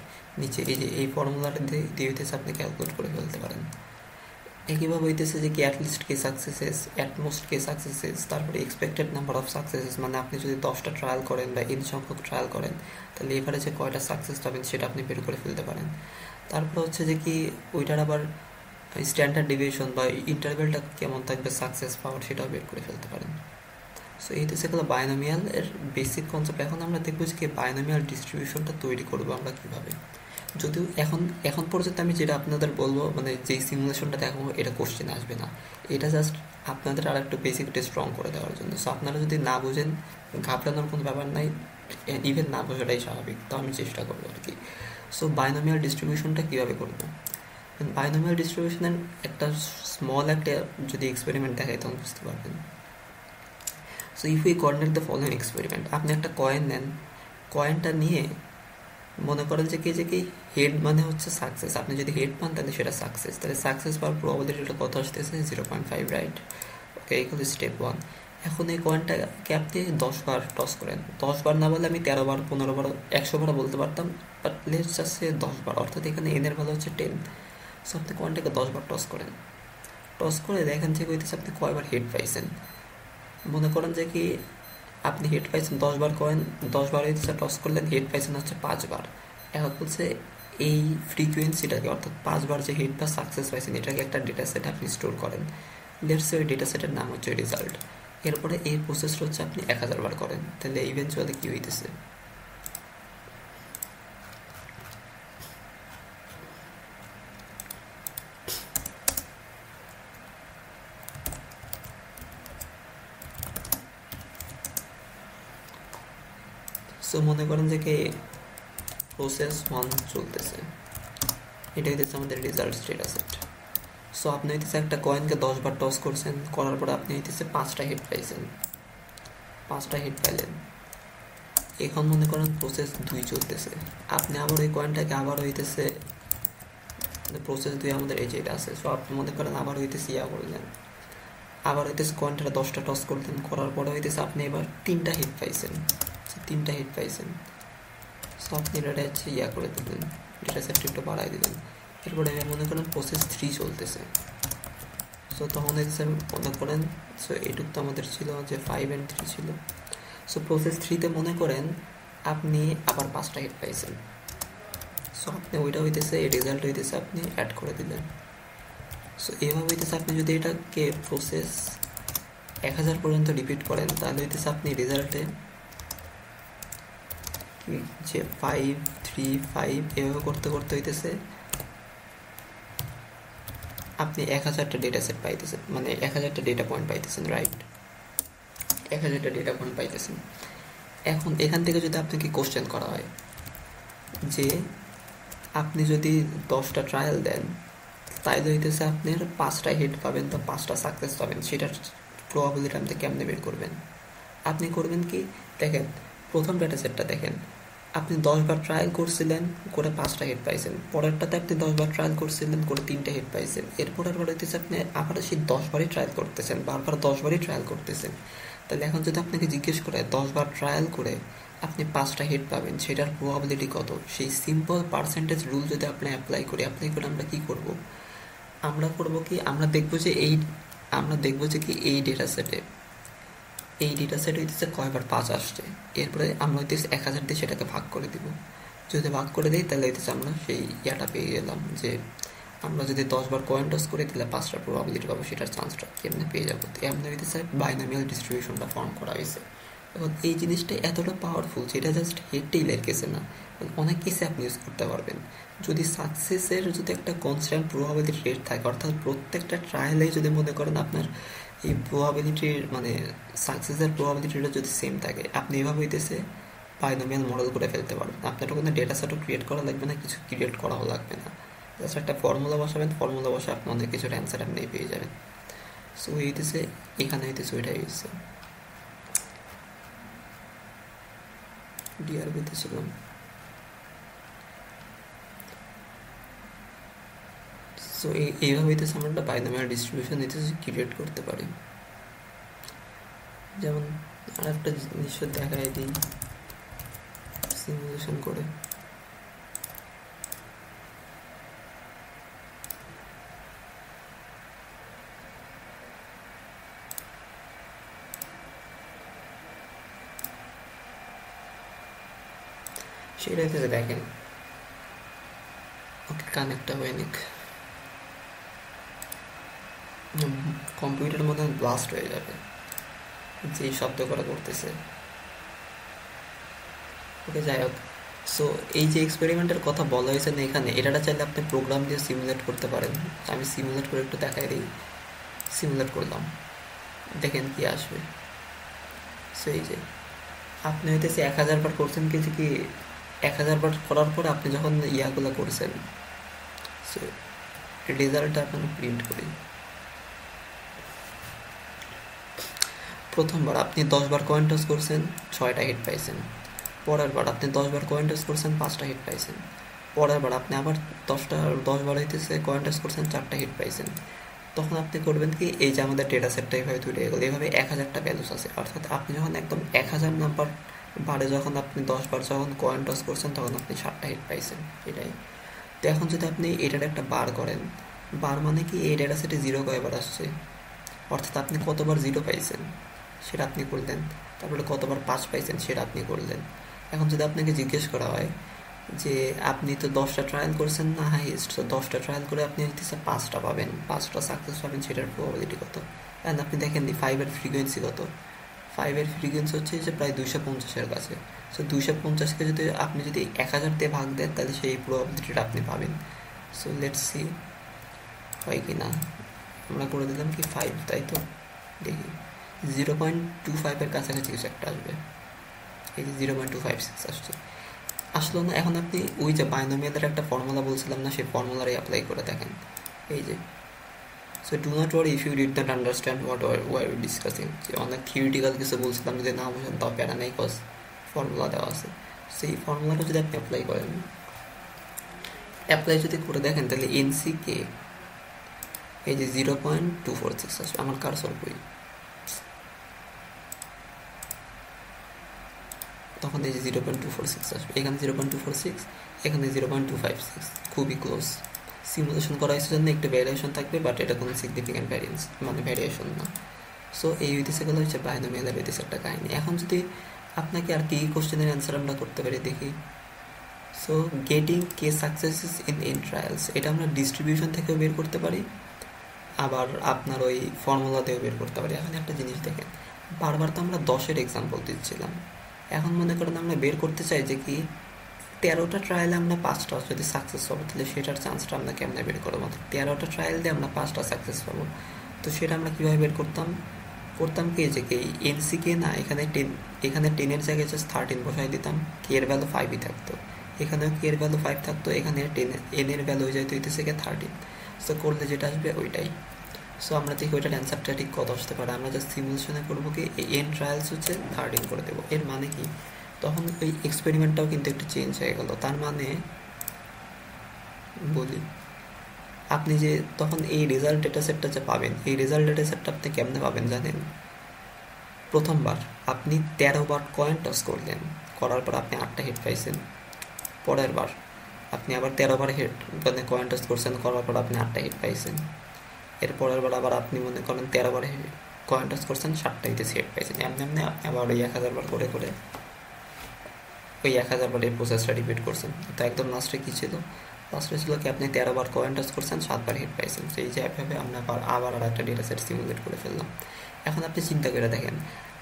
নিচে, এই ফর্মুলাটা দিয়ে হইতেছে আপনি ক্যালকুলেট করে ফেলতে পারেন। একইভাবে হইতেছে যে কি অ্যাটলিস্ট কে সাকসেসেস, অ্যাটমোস্ট কে সাকসেসেস, তারপরে এক্সপেক্টেড নাম্বার অফ সাকসেসেস, মানে আপনি যদি 10টা ট্রায়াল করেন বা এন সংখ্যক ট্রায়াল করেন তাহলে এভারেজে কয়টা সাকসেস পাবেন সেটা আপনি বের করে ফেলতে পারেন। তারপর হচ্ছে যে কি ওইটার আবার স্ট্যান্ডার্ড ডিভিয়েশন বা ইন্টারভেলটা কেমন থাকবে সাকসেস পাওয়ার, সেটাও বের করে ফেলতে পারেন। সো এই তো সেগুলো বাইনোমিয়াল এর বেসিক কনসেপ্ট। এখন আমরা দেখবো যে বাইনোমিয়াল ডিস্ট্রিবিউশনটা তৈরি করবো আমরা কিভাবে। যদিও এখন পর্যন্ত আমি যেটা আপনাদের বলবো, মানে যেই সিমুলেশনটা দেখাবো এটা কোশ্চেন আসবে না, এটা জাস্ট আপনাদের আর একটু বেসিকটা স্ট্রং করে দেওয়ার জন্য। সো আপনারা যদি না বুঝেন, ঘাবড়ানোর কোনো ব্যাপার নাই, ইভেন না বোঝাটাই স্বাভাবিক, তো আমি চেষ্টা করবো আর কি। সো বাইনোমিয়াল ডিস্ট্রিবিউশনটা কীভাবে করবো, বাইনোমিয়াল ডিস্ট্রিবিউশনের একটা স্মল একটা যদি এক্সপেরিমেন্ট দেখাই তখন বুঝতে পারবেন। So if we coordinate the following experiment, আপনি একটা কয়েন নেন, কয়েনটা নিয়ে মনে করেন যে কি হেড মানে হচ্ছে সাকসেস, আপনি যদি হেড পান তাহলে সেটা সাকসেস, তাহলে সাকসেস পাওয়ার প্রবাবিলিটিটা কত আসতেছে 0.5, রাইট? ওকে, এগুলো স্টেপ 1। এখন এই কয়েনটাকে আপনি 10বার টস করেন, 10বার না বলে আমি 13বার 15বার 100বার বলতে পারতাম, বাট লেটস জাস্ট সে 10বার, অর্থাৎ এখানে এনের ভ্যালু হচ্ছে 10। সো আপনি কয়েনটাকে 10বার টস করেন, টস করে দেখেন যে হইতেছে আপনি কয়বার হেড পাইছেন। মনে করেন যে কি আপনি হেড পাইছেন 10বার, কয়েন 10বার হইতেছে টস করলেন, হেড পাইছেন হচ্ছে 5বার। এখন বলছে এই ফ্রিকুয়েন্সিটাকে, অর্থাৎ 5বার যে হেড বা সাকসেস পাইছেন, এটাকে একটা ডেটা সেট আপনি স্টোর করেন। লেটস ওই ডেটা সেটের নাম হচ্ছে রেজাল্ট। এরপরে এই প্রসেসটা হচ্ছে আপনি 1000বার করেন, তাহলে ইভেনচুয়ালি কি হইতেছে, সো মনে করেন যে কি প্রসেস 1 চলতেছে, এটা হইতেছে আমাদের রেজাল্ট ডেটা সেট। সো আপনি হইতেছে একটা কয়েনকে 10বার টস করছেন, করার পরে আপনি হইতেছে 5টা হিট পাইছেন, 5টা হিট পাইলেন। এখন মনে করেন প্রসেস 2 চলতেছে, আপনি আবার ওই কয়েনটাকে আবার হইতেছে প্রসেস 2 আমাদের এই যেটা আছে, সো আপনি মনে করেন আবার হইতেছে করলেন, আবার হইতেছে কয়েনটা 10টা টস করলেন, করার পরে হইতেছে আপনি এবার 3টা হিট পাইছেন, 3টা হিট পাইছেন। সো আপনি এটা হচ্ছে করে দিলেন, ডেটা সেটটা একটু বাড়াই দিলেন। এরপরে মনে করেন প্রসেস 3 চলতেছে, সো তখন হচ্ছে মনে করেন, সো এইটুক তো আমাদের ছিল যে 5 and 3 ছিল। সো প্রসেস 3তে মনে করেন আপনি আবার 5টা হিট পাইছেন, সো আপনি ওইটা হইতেছে এই রেজাল্ট হইতেছে আপনি অ্যাড করে দিলেন। সো এইভাবে হইতেছে আপনি যদি এটাকে প্রসেস 1000 পর্যন্ত রিপিট করেন তাহলে হইতেছে আপনি রেজাল্টে যে 5 3 5 এভাবে করতে করতে হইতেছে আপনি 1000টা ডেটা সেট পাইতেছেন, মানে 1000টা ডেটা পয়েন্ট পাইতেছেন, রাইট? 1000টা ডেটা পয়েন্ট পাইতেছেন। এখন এখান থেকে যদি আপনাকে কোশ্চেন করা হয় যে আপনি যদি 10টা ট্রায়াল দেন তাইলে হইতেছে আপনার 5টা হিট পাবেন বা 5টা সাকসেস পাবেন, সেটার প্রবাবিলিটি আপনি কেমনে বের করবেন? আপনি করবেন কি, দেখেন প্রথম ডেটা সেটটা দেখেন, আপনি 10বার ট্রায়াল করছিলেন, করে 5টা হিট পাইছেন, পরেরটাতে আপনি 10বার ট্রায়াল করছিলেন, করে 3টা হিট পাইছেন, এরপরের বার হইতেছে আপনি আবার সেই 10বারই ট্রায়াল করতেছেন, বারবার 10বারই ট্রায়াল করতেছেন। তাহলে এখন যদি আপনাকে জিজ্ঞেস করে 10বার ট্রায়াল করে আপনি 5টা হিট পাবেন, সেটার প্রবাবিলিটি কত, সেই সিম্পল পার্সেন্টেজ রুল যদি আপনি অ্যাপ্লাই করে আমরা কি করব, আমরা করব কি, আমরা দেখব যে কি এই ডেটা সেট হইতেছে কয়বার 5 আসছে, এরপরে আমরা হইতেছে 1000 দিয়ে সেটাকে ভাগ করে দিব। যদি ভাগ করে দিই তাহলে হইতেছে আমরা সেই ইয়াটা পেয়ে গেলাম যে আমরা যদি 10বার কয়েন টস করি তাহলে 5টা প্রবাবিলিটি পাবো, সেটার চান্সটা কেমনে পেয়ে যাবো। এমনি হইতেছে বাইনোমিয়াল ডিস্ট্রিবিউশনটা ফর্ম করা হয়েছে। এখন এই জিনিসটা এতটা পাওয়ারফুল যেটা জাস্ট হেড টেইলের কেসে না, অনেক কেসে আপনি ইউজ করতে পারবেন। যদি সাকসেসের যদি একটা কনস্ট্যান্ট প্রবাবিলিটি রেট থাকে, অর্থাৎ প্রত্যেকটা ট্রায়ালে যদি মনে করেন আপনার এই প্রবাবিলিটির মানে সাকসেসের প্রবাবিলিটিটা যদি সেম থাকে, আপনি এভাবে হইতেছে বাইনোমিয়াল মডেল করে ফেলতে পারবেন। আপনার কোনো ডেটা সেটও ক্রিয়েট করা লাগবে না, কিছু ক্রিয়েট করাও লাগবে না, জাস্ট একটা ফর্মুলা বসাবেন, ফর্মুলা বসে আপনি অনেক কিছুর অ্যান্সার আপনি পেয়ে যাবেন। সো হইতেছে এখানে হইতেছে ওইটাই হয়েছে ডিআরবিতে ছিলাম। সো এইভাবে হইতেছে আমরা একটা বাইনোমিয়াল ডিস্ট্রিবিউশন হইতেছে ক্রিয়েট করতে পারি। যেমন আর একটা জিনিস দেখাই দিই সিমুলেশন করে। সেটা হইতেছে দেখেন, ওকে কানেক্টটা হয়ে নিক, কম্পিউটারের মধ্যে ব্লাস্ট হয়ে যাবে যে শব্দ করা করতেছে। ওকে যাই হোক, সো এই যে এক্সপেরিমেন্টের কথা বলা হয়েছে না এখানে, এটা চাইলে আপনি প্রোগ্রাম দিয়ে সিমুলেট করতে পারেন। আমি সিমুলেট করে একটু দেখাই দিই। সিমুলেট করলাম, দেখেন কি আসবে। সো এই যে আপনি হইতেছে 1000 বার করছেন কিছু কি, 1000 বার করার পর আপনি যখন ইয়াগুলো করছেন, সো রেজাল্টটা আপনাকে প্রিন্ট করি। প্রথমবার আপনি 10 বার কয়েন টস করছেন, 6টা হিট পাইছেন। পরের বার আপনি 10 বার কয়েন টস করছেন, 5টা হিট পাইছেন। পরের বার আপনি আবার 10 বার হইতেছে কয়েন টস করছেন, 4টা হিট পাইছেন। তখন আপনি করবেন কি, এই যে আমাদের ডেটা সেটটা এইভাবে তৈরি হয়ে গেল, এইভাবে 1000টা ভ্যালুস আছে। অর্থাৎ আপনি যখন একদম 1000 নাম্বার বারে যখন আপনি 10 বার যখন কয়েন টস করছেন, তখন আপনি 7টা হিট পাইছেন। এটাই। তো এখন যদি আপনি এটার একটা বার করেন, বার মানে কি এই ডেটা সেটে 0 কয়বার আসছে, অর্থাৎ আপনি কতবার 0 পাইছেন সেটা আপনি করলেন, তারপরে কতবার 5 পাইছেন সেটা আপনি করলেন। এখন যদি আপনাকে জিজ্ঞেস করা হয় যে আপনি তো 10টা ট্রায়াল করছেন না হাইয়েস্ট, তো 10টা ট্রায়াল করে আপনি হচ্ছে 5টা পাবেন, 5টা সাকসেস পাবেন, সেটার প্রবাবিলিটি কত? অ্যান্ড আপনি দেখেন 5-এর ফ্রিকোয়েন্সি কত। 5-এর ফ্রিকোয়েন্সি হচ্ছে যে প্রায় 250-এর কাছে। সো 250কে যদি আপনি যদি 1000 দিয়ে ভাগ দেন, তাহলে সেই প্রবাবিলিটিটা আপনি পাবেন। সো লেটস সি হয় কি না। আমরা করে দিলাম কি 5, তাই তো দেখি 0.25-এর কাছাকাছি কিছু একটা আসবে। এই যে 0.256 আসছে, আসলো না। এখন আপনি ওই যে বাইনোমিয়ালের একটা ফর্মুলা বলছিলাম না, সেই ফর্মুলারই অ্যাপ্লাই করে দেখেন। এই যে so do not worry if you did not understand what we're discussing. যে অনেক থিওরিটিক্যাল কিছু বলছিলাম, যদি না বুঝেন তাও প্যারা নেই, কজ ফর্মুলা দেওয়া আছে। সেই ফর্মুলাটা যদি আপনি অ্যাপ্লাই করেন, অ্যাপ্লাই যদি করে দেখেন, তাহলে এনসিকে এই যে 0.246 আসবে। আমার কারসর বই তখন এই যে 0.246 আসবে, এখানে 0.246, এখানে 0.256, খুবই ক্লোজ। সিমুলেশন করা হয়েছে জন্য একটু ভ্যারিয়েশন থাকবে, বাট এটা কোনো সিগনিফিক্যান্ট ভ্যারিয়েন্স মানে ভ্যারিয়েশন না। সো এই হইতেছে গেলো হচ্ছে বাইনোমিয়ালের হইতেছে একটা কাহিনী। এখন যদি আপনাকে আর কি কোশ্চেনের অ্যান্সার আমরা করতে পারি দেখি। So getting K successes in trials, এটা আমরা ডিস্ট্রিবিউশন থেকেও বের করতে পারি, আবার আপনার ওই ফর্মুলা দিয়েও বের করতে পারি। এখন একটা জিনিস দেখেন, বারবার তো আমরা 10-এর এক্সাম্পল দিচ্ছিলাম। এখন মনে করেন আমরা বের করতে চাই যে কি 13টা ট্রায়ালে আমরা 5টা যদি সাকসেস পাবো, তাহলে সেটার চান্সটা আমরা কেমনে বের করবো? 13টা ট্রায়াল দিয়ে আমরা 5টা সাকসেস পাবো, তো সেটা আমরা কীভাবে বের করতাম কি যে কি এনসিকে না, এখানে 10, এখানে 10-এর জায়গায় জাস্ট 13 বসাই দিতাম, কে এর ভ্যালু 5ই থাকতো, এখানেও কে এর ভ্যালু 5 থাকতো, এখানে 10 এন-এর ভ্যালু হয়ে যেত হইতেছে কি 13। সো করলে যেটা আসবে ওইটাই। সো আমরা দেখি ওইটার অ্যান্সারটা ঠিক কত আসতে পারে। আমরা জাস্ট সিমুলেশনে করবো কি এন ট্রায়ালস হচ্ছে 13 করে দেবো। এর মানে কি, তখন ওই এক্সপেরিমেন্টটাও কিন্তু একটু চেঞ্জ হয়ে গেল। তার মানে বলি, আপনি যে তখন এই রেজাল্ট ডেটা সেটটা যে পাবেন, এই রেজাল্ট ডেটা সেটটা আপনি কেমনে পাবেন জানেন? প্রথমবার আপনি 13 বার কয়েন টস করলেন, করার পর আপনি 8টা হিট পাইছেন। পরের বার আপনি আবার 13 বার হিট মানে কয়েন টস করছেন, করার পর আপনি 8টা হিট পাইছেন। এর পরের বার আবার আপনি মনে করেন 13 বার কয়েন টস করছেন, 7টা হিটে সেট পাইছেন। এমনি এমনি আপনি আবার ওই 1000 বার করে করে ওই 1000 বার এই প্রসেসটা রিপিট করছেন। তো একদম লাস্টে কী ছিল? লাস্টে ছিল কি আপনি 13 বার কয়েন টস করছেন, 7 বার হিট পাইছেন। সেই যে এভাবে আমরা আবার আর একটা ডেটা সেট সিমুলেট করে ফেললাম। এখন আপনি চিন্তা করে দেখেন,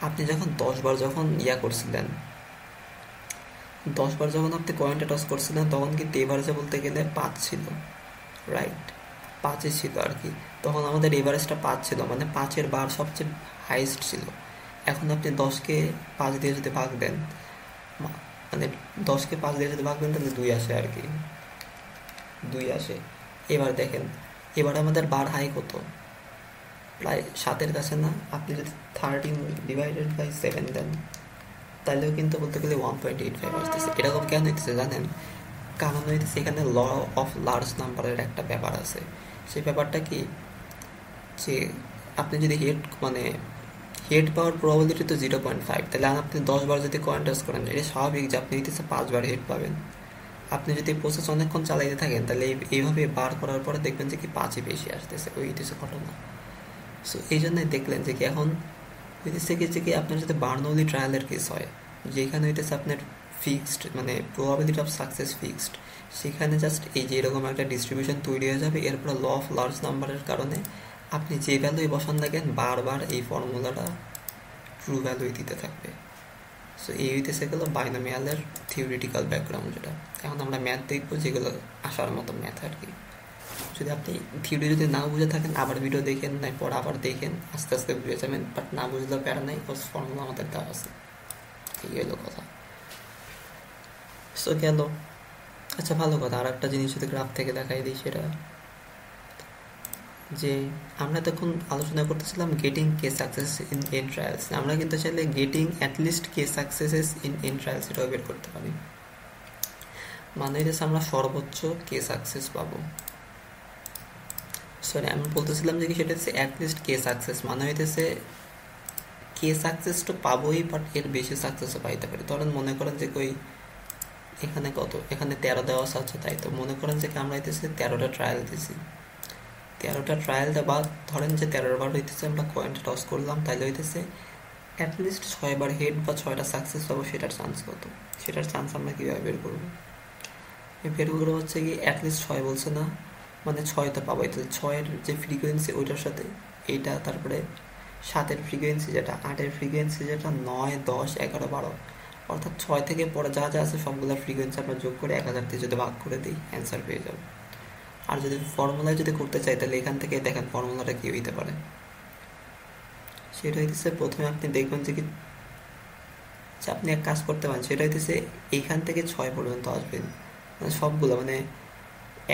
আপনি যখন 10 বার যখন করছিলেন, 10 বার যখন আপনি কয়েনটা টস করছিলেন, তখন কিন্তু এভারেজে বলতে গেলে 5 ছিল, রাইট? 5 ছিল আর কি, তখন আমাদের এভারেজটা 5 ছিল, মানে 5-এর বার সবচেয়ে হাইয়েস্ট ছিল। এখন আপনি 10কে 5 দিয়ে যদি ভাগ দেন, মানে 10কে 5 দিয়ে যদি ভাগ দেন তাহলে 2 আসে আর কি, 2 আসে। এবার দেখেন, এবার আমাদের বার হাই কত, প্রায় 7-এর কাছে না? আপনি যদি 13/7 দেন তাহলেও কিন্তু বলতে গেলে 1.85 আসতেছে। এরকম কেন হইতেছে জানেন? কারণ হইতেছে এখানে ল অফ লার্জ নাম্বারের একটা ব্যাপার আছে। সেই ব্যাপারটা কি, যে আপনি যদি হেড পাওয়ার প্রবাবিলিটি তো 0.5, তাহলে আপনি 10 বার যদি কয়েন টস করেন, এটা স্বাভাবিক যে আপনি হইতেছে 5 বার হেড পাবেন। আপনি যদি প্রসেস অনেকক্ষণ চালাইতে থাকেন তাহলে এইভাবে বার করার পরে দেখবেন যে কি 5-ই বেশি আসতেছে, ওই হইতেছে ঘটনা। সো এই জন্যই দেখলেন যে কি এখন হইতেছে কি যে কি আপনার যদি বার্নৌলি ট্রায়ালের কেস হয়, যেখানে হইতেছে আপনার ফিক্সড, মানে প্রবাবিলিটি অফ সাকসেস ফিক্সড, সেখানে জাস্ট এই যে এরকম একটা ডিস্ট্রিবিউশন তৈরি হয়ে যাবে। এরপর ল অফ লার্জ নাম্বারের কারণে আপনি যে ভ্যালুই বসান দেখেন বারবার এই ফর্মুলাটা ট্রু ভ্যালুই দিতে থাকবে। সো এই হইতেছে গেলো বাইনোমিয়ালের থিওরিটিক্যাল ব্যাকগ্রাউন্ড। যেটা এখন আমরা ম্যাথ দেখবো, যেগুলো আসার মতো ম্যাথ আর কি। যদি আপনি থিওরি যদি না বুঝে থাকেন আবার ভিডিও দেখেন, নাই পর আবার দেখেন, আস্তে আস্তে বুঝে যাবেন। বাট না বুঝলেও প্যারা নাই, ওর ফর্মুলা আমাদের দেওয়া আছে। এই হলো কথা। সো গেল। আচ্ছা ভালো কথা, আর একটা জিনিস যদি গ্রাফ থেকে দেখাই দিই, সেটা যে আমরা তখন আলোচনা করতেছিলাম getting K success in trials. আমরা কিন্তু চাইলে getting at least K successes in trials এটাও বের করতে পারি। মানে হইতেছে আমরা সর্বোচ্চ কে সাকসেস পাবো। সরি, আমি বলতেছিলাম যে কি সেটা হচ্ছে অ্যাটলিস্ট কে সাকসেস, মানে হইতেছে কে সাকসেস তো পাবোই, বাট এর বেশি সাকসেসও পাইতে পারি। ধরেন মনে করেন যে কই এখানে কত, এখানে 13 দেওয়া আছে, তাই তো মনে করেন যে আমরা হইতেছে 13টা ট্রায়াল দিছি। 13টা ট্রায়ালটা বাদ ধরেন যে 13বার হইতেছে আমরা কয়েনটা টস করলাম, তাইলে হইতেছে অ্যাটলিস্ট 6বার হেড বা 6টা সাকসেস পাবো। সেটার চান্স কত? সেটার চান্স আমরা কীভাবে বের করবো? বের করবো হচ্ছে কি অ্যাটলিস্ট 6 বলছে না, মানে 6 তো পাবোই। তাহলে 6-এর যে ফ্রিকোয়েন্সি ওইটার সাথে এইটা, তারপরে 7-এর ফ্রিকোয়েন্সি যেটা, 8-এর ফ্রিকোয়েন্সি যেটা, 9, 10, 11, 12, অর্থাৎ 6 থেকে পরে যা যা আছে সবগুলোর ফ্রিকোয়েন্সি আমরা যোগ করে 1000 দিয়ে যদি ভাগ করে দিই অ্যান্সার পেয়ে যাবো। আর যদি ফর্মুলায় যদি করতে চাই তাহলে এখান থেকে দেখেন ফর্মুলাটা কি হইতে পারে। সেটা হইতেছে প্রথমে আপনি দেখবেন যে কি আপনি এক কাজ করতে পারেন, সেটা হইতেছে এইখান থেকে 6 পর্যন্ত আসবেন, মানে সবগুলো, মানে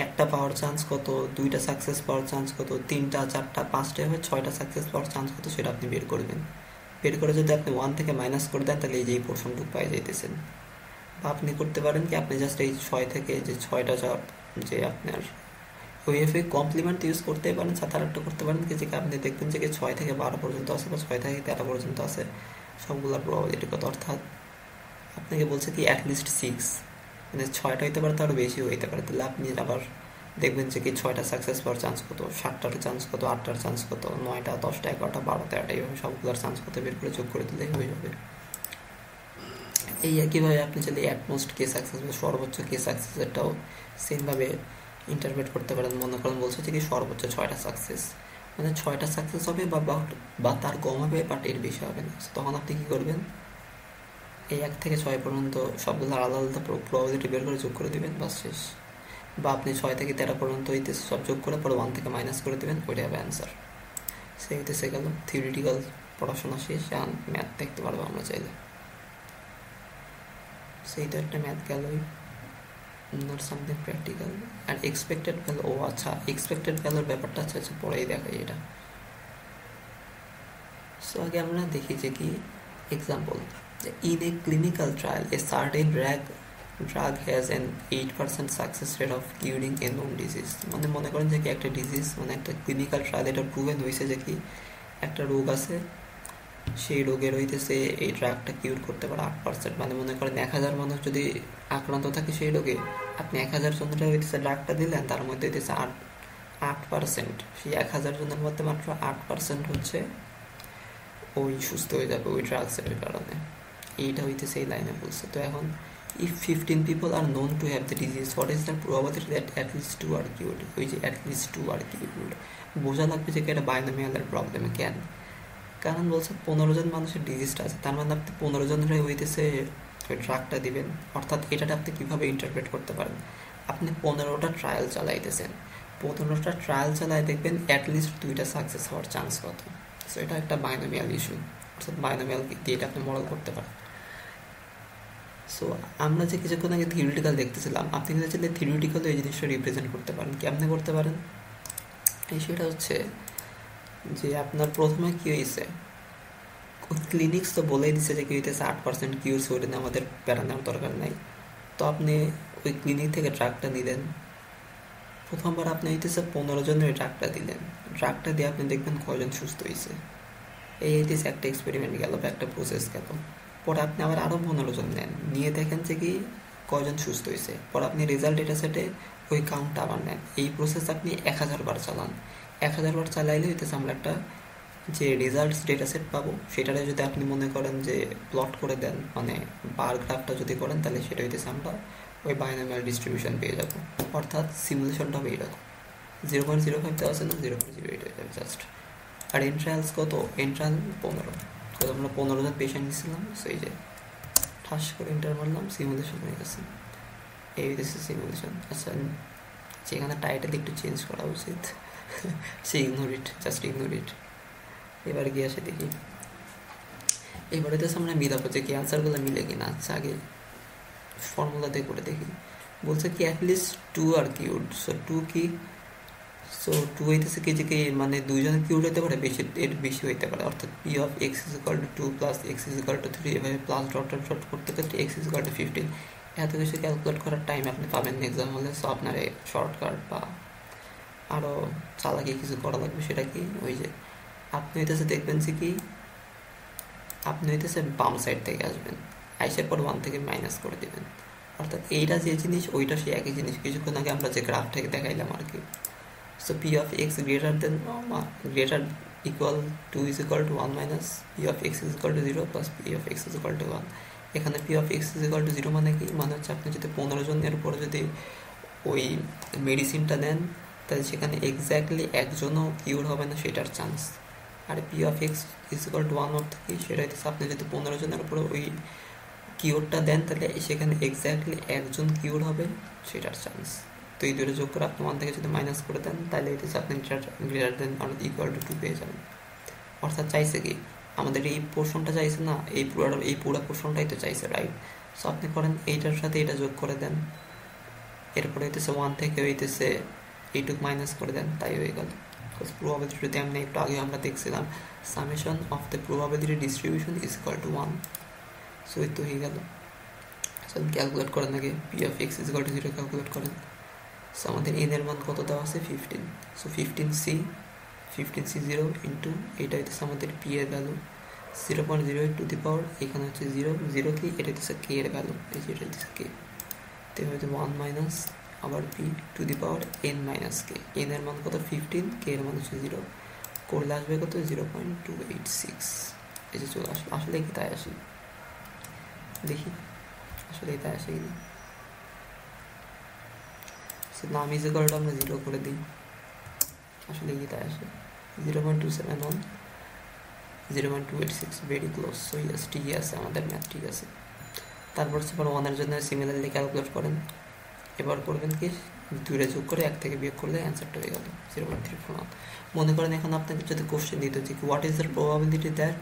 একটা পাওয়ার চান্স কত, 2টা সাকসেস পাওয়ার চান্স কত, 3টা, 4টা, 5টা, এভাবে 6টা সাকসেস পাওয়ার চান্স কত সেটা আপনি বের করবেন। বের করে যদি আপনি 1 থেকে মাইনাস করে দেন তাহলে এই যে এই পোর্শনটুকু পাই যাইতেছেন। বা আপনি করতে পারেন কি, আপনি জাস্ট এই 6 থেকে যে 6টা যে আপনার ওয়েভে কমপ্লিমেন্ট ইউজ করতে পারেন, সাথে আরেকটা করতে পারেন কি, যে আপনি দেখবেন যে 6 থেকে 12 পর্যন্ত আছে বা 6 থেকে 13 পর্যন্ত আছে, সবগুলোর প্রবাবিলিটি কত। অর্থাৎ আপনাকে বলছে কি অ্যাটলিস্ট 6, মানে 6টা হইতে পারে, তারও বেশি হইতে পারে। তাহলে আপনি আবার দেখবেন যে কি 6টা সাকসেস পাওয়ার চান্স কত, 7টার চান্স কত, 8টার চান্স কত, 9টা, 10টা, 11টা, 12টা, 13টা, এইভাবে সবগুলোর চান্স কত বের করে যোগ করে দিলেই হয়ে যাবে। এই একইভাবে আপনি চাইলে অ্যাটমোস্ট কে সাকসেস বা সর্বোচ্চ কে সাকসেসেরটাও সেমভাবে ইন্টারপ্রেট করতে পারেন। মনে করেন বলছে যে কি সর্বোচ্চ 6টা সাকসেস, মানে 6টা সাকসেস হবে বা তার কম হবে, বাট এর বেশি হবে না। তখন আপনি কি করবেন, এই 1 থেকে 6 পর্যন্ত সবগুলো আলাদা আলাদা প্রবাবিলিটি বের করে যোগ করে দিবেন, বাস শেষ। বা আপনি 6 থেকে 13 পর্যন্ত হইতেছে সব যোগ করে পরে 1 থেকে মাইনাস করে দেবেন, ওইটা হবে অ্যান্সার। সেই হইতেছে গেল থিওরিটিক্যাল পড়াশোনা শেষ। আর ম্যাথ দেখতে পারবো আমরা চাইলে, সেইটা একটা ম্যাথ গেলই, নট সামথিং প্র্যাকটিক্যাল। আর এক্সপেক্টেড ভ্যালু, ও আচ্ছা, এক্সপেক্টেড ভ্যালুর ব্যাপারটা আছে পরেই দেখাই এটা। সো আগে আমরা দেখি যে কি example, in a clinical trial a certain drug has an 8% success rate of curing A known disease. মানে মনে করেন যে কি একটা ডিজিজ, মানে একটা ক্লিনিক্যাল ট্রায়াল এটা প্রুভেন হয়েছে যে কি একটা রোগ আছে, সেই রোগের হইতেছে এই ড্রাগটা কিউর করতে পারে 8%। মানে মনে করেন 1000 মানুষ যদি আক্রান্ত থাকে সেই রোগে, আপনি 1000 জনের হইতেছে ড্রাগটা দিলেন, তার মধ্যে হইতেছে 8%, সেই 1000 জনের মধ্যে মাত্র 8% হচ্ছে ওই সুস্থ হয়ে যাবে ওই ড্রাগসের কারণে। এইটা হইতেছে এই লাইনে বলছে। তো এখন if 15 people are known to have the disease, what is the probability that at least 2 are cured? ওই যে at least 2 are cured বোঝা লাগবে যে এটা বাইনোমিয়ালের প্রবলেম। কেন? কারণ বলছে 15 জন মানুষের ডিজিজটা আছে, তার মানে আপনি 15 জনের হইতেছে ওই ড্রাগটা দিবেন। অর্থাৎ এটাটা আপনি কীভাবে ইন্টারপ্রেট করতে পারেন, আপনি 15টা ট্রায়াল চালাইতেছেন, 15টা ট্রায়াল চালায় দেখবেন অ্যাটলিস্ট 2টা সাকসেস হওয়ার চান্স কত। সো এটা একটা বাইনোমিয়াল ইস্যু, অর্থাৎ বাইনোমিয়াল দিয়ে এটা আপনি মডেল করতে পারেন। সো আমরা যে কিছুক্ষণ আগে থিওরিটিক্যাল দেখতেছিলাম, আপনি কিন্তু চাইলে থিওরিটিক্যালও এই জিনিসটা রিপ্রেজেন্ট করতে পারেন। কেমনে করতে পারেন? সেটা হচ্ছে যে আপনার প্রথমে কী হয়েছে, ক্লিনিক্স তো বলেই দিচ্ছে যে কি হইতেছে 8% কিউর, ওটা নিয়ে আমাদের প্যারা নেওয়ার দরকার নাই। তো আপনি ওই ক্লিনিক থেকে ড্রাগটা নিলেন, প্রথমবার আপনি হইতেছে 15 জনের ওই ড্রাগটা দিলেন, ড্রাগটা দিয়ে আপনি দেখবেন কয়জন সুস্থ হয়েছে। এই হইতেছে একটা এক্সপেরিমেন্ট গেল বা একটা প্রসেস গেল। পরে আপনি আবার আরও 15 জন নেন, নিয়ে দেখেন যে কি কয়জন সুস্থ হয়েছে। পরে আপনি রেজাল্ট ডেটা সেটে ওই কাউন্টটা আবার নেন। এই প্রসেস আপনি 1000 বার চালান। 1000 বার চালাইলে হইতেছে আমরা একটা যে রেজাল্টস ডেটা সেট পাবো, সেটারে যদি আপনি মনে করেন যে প্লট করে দেন, মানে বার গ্রাফটা যদি করেন, তাহলে সেটা হইতেছে আমরা ওই বাইনোমিয়াল ডিস্ট্রিবিউশন পেয়ে যাবো। অর্থাৎ সিমুলেশনটা হবে এইরকম, 0.05 দেওয়া আছে না, 0.08 হয়ে যাবে জাস্ট। আর এন্ট্রায়ালস কত? এন্ট্রায়াল 15, তো আমরা 15 জন পেশেন্ট নিয়েছিলাম। সেই যে ঠাস করে এন্টার মারলাম, সিমুলেশন হয়ে গেছে। এই হইতেছে সিমুলেশন। আচ্ছা, যেখানে টাইটেল একটু চেঞ্জ করা উচিত, সে ignore it, just ignore it. এবার গিয়ে আসে দেখি, এবারে তো আমরা মিলাবো যে কি অ্যান্সারগুলো মিলে কিনা। আচ্ছা, আগে ফর্মুলা দিয়ে করে দেখি। বলছে কি অ্যাটলিস্ট 2 আর কিউড। সো 2 কি? সো 2 হইতেছে কি যে কি মানে 2 জন কিউড হইতে পারে, বেশি এর বেশি হইতে পারে। অর্থাৎ P of x is equal to 2 plus x is equal to 3, এভাবে প্লাস ডট ডট ডট করতে করতে এক্স ইজ ইকুয়াল টু 15। এত কিছু ক্যালকুলেট করার টাইম আপনি পাবেন না এক্সাম হলে। সো আপনার এই শর্টকাট বা আরও চালাকি কিছু করা লাগবে। সেটা কি? ওই যে আপনি হইতেছে দেখবেন যে কি আপনি হইতেছে বাম সাইড থেকে আসবেন, আইসার পর 1 থেকে মাইনাস করে দেবেন। অর্থাৎ এইটা যে জিনিস ওইটা সেই একই জিনিস, কিছুক্ষণ আগে আমরা যে গ্রাফ থেকে দেখাইলাম আর কি। So P of x greater equal to is equal to 1 minus P of x is equal two 0 plus P of x is equal to 1। এখানে P of x is equal two 0 মানে কি? মানে হচ্ছে আপনি যদি 15 জনের উপরে যদি ওই মেডিসিনটা দেন, তাহলে সেখানে এক্স্যাক্টলি একজনও কিউর হবে না, সেটার চান্স। আর P of x is equal to 1 অর্থ কি? সেটা হচ্ছে আপনি যদি 15 জনের উপরে ওই কিউরটা দেন, তাহলে সেখানে এক্স্যাক্টলি একজন কিউর হবে, সেটার চান্স। তো এই দুটো যোগ করে আপনি 1 থেকে যদি মাইনাস করে দেন, তাহলে এটা হচ্ছে আপনি greater than or equal to 2 পেয়ে যাবেন। অর্থাৎ চাইছে কি আমাদের এই পোর্শনটা চাইছে না, এই পুরো পোর্শনটাই তো চাইছে, রাইট? সো আপনি করেন এইটার সাথে এটা যোগ করে দেন, এরপরে হইতেছে 1 থেকে হইতেছে এইটুক মাইনাস করে দেন, তাই হয়ে গেল। প্রবাবিলিটিতে আমি একটু আগে আমরা দেখছিলাম summation of the probability distribution is equal to 1। So এই তো হয়ে গেল। সো ক্যালকুলেট করেন আগে P of x is equal two 0 calculate করেন। সো আমাদের এন এর মান কত দেওয়া আছে? 15। সো 15c 0 ইন্টু এইটা হইতেছে আমাদের পি এর ভ্যালু 0.08 টু দি পাওয়ার, এখানে হচ্ছে 0 কি? এটা হচ্ছে কে এর ভ্যালু, এই যে এটা হচ্ছে কে। তো হয়তো 1 মাইনাস আবার P two the power N minus K. N এর মান কত? 15, কে এর মান হচ্ছে 0, করলে আসবে কত? 0.286। এই যে চলে আসলো। আসলে কি তাই আসি? দেখি আসলে তাই আসে কিনা। নাম ইজ ইকুয়াল টু আমরা 0 করে দিই, আসলে কি তাই আসে? 0.271, 0.286, ভেরি ক্লোজ। সো ইয়াস, ঠিকই আছে, আমাদের ম্যাথ ঠিক আছে। তারপর সুপার 1 এর জন্য সিমিলারলি ক্যালকুলেট করেন। এবার করবেন কি, 2 যোগ করে 1 থেকে বিয়োগ করলে অ্যান্সারটা হয়ে গেল 0.341। মনে করেন এখন আপনাকে যদি কোশ্চেন দিত যে what is the probability that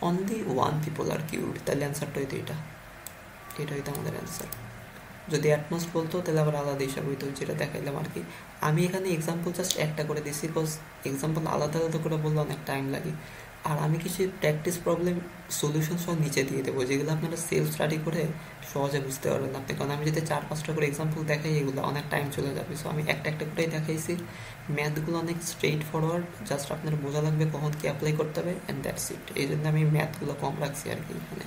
only 1 people are cured, তাহলে অ্যান্সারটা হইতো এটা হইতো আমাদের অ্যান্সার। যদি অ্যাটমোস্ট বলতো তাহলে আবার আলাদা হিসাব হইতো, যেটা দেখাইলাম আর কি। আমি এখানে এক্সাম্পল জাস্ট একটা করে দিচ্ছি, বিকজ এক্সাম্পল আলাদা আলাদা করে বললে অনেক টাইম লাগে। আর আমি কিছু প্র্যাকটিস প্রবলেম সলিউশন সহ নিচে দিয়ে দেবো, যেগুলো আপনারা সেলফ স্টাডি করে সহজে বুঝতে পারবেন আপনি। কারণ আমি যদি 4-5টা করে এক্সাম্পল দেখাই, এগুলো অনেক টাইম চলে যাবে। সো আমি একটা করেই দেখাইছি। ম্যাথগুলো অনেক স্ট্রেইট ফরওয়ার্ড, জাস্ট আপনার বোঝা লাগবে কখন কি অ্যাপ্লাই করতে হবে, অ্যান্ড দ্যাটস ইট। এই জন্য আমি ম্যাথগুলো কম রাখছি আর কি এখানে।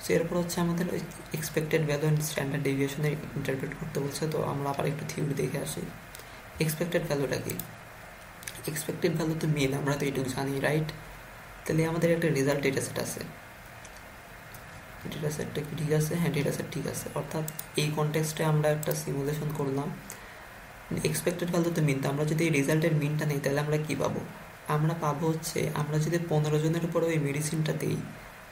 সো এরপর হচ্ছে আমাদের ওই এক্সপেক্টেড ভ্যালু অ্যান্ড স্ট্যান্ডার্ড ডেভিয়েশনে ইন্টারপ্রেট করতে বলছে। তো আমরা আবার একটু থিওরি দেখে আসি। এক্সপেক্টেড ভ্যালুটা কি? এক্সপেক্টেড ভ্যালু তো মিন, আমরা তো এইটুকু জানি, রাইট? তাহলে আমাদের একটা রেজাল্ট ডেটা সেট আছে, ডেটা সেটটা কি ঠিক আছে? হ্যাঁ, ডেটা সেট ঠিক আছে। অর্থাৎ এই কনটেক্সটে আমরা একটা সিমুলেশন করলাম। এক্সপেক্টেড ভ্যালু তো মিন, তো আমরা যদি এই রেজাল্টের মিনটা নেই, তাহলে আমরা কী পাবো? আমরা পাবো হচ্ছে আমরা যদি 15 জনের উপরে ওই মেডিসিনটা দিই,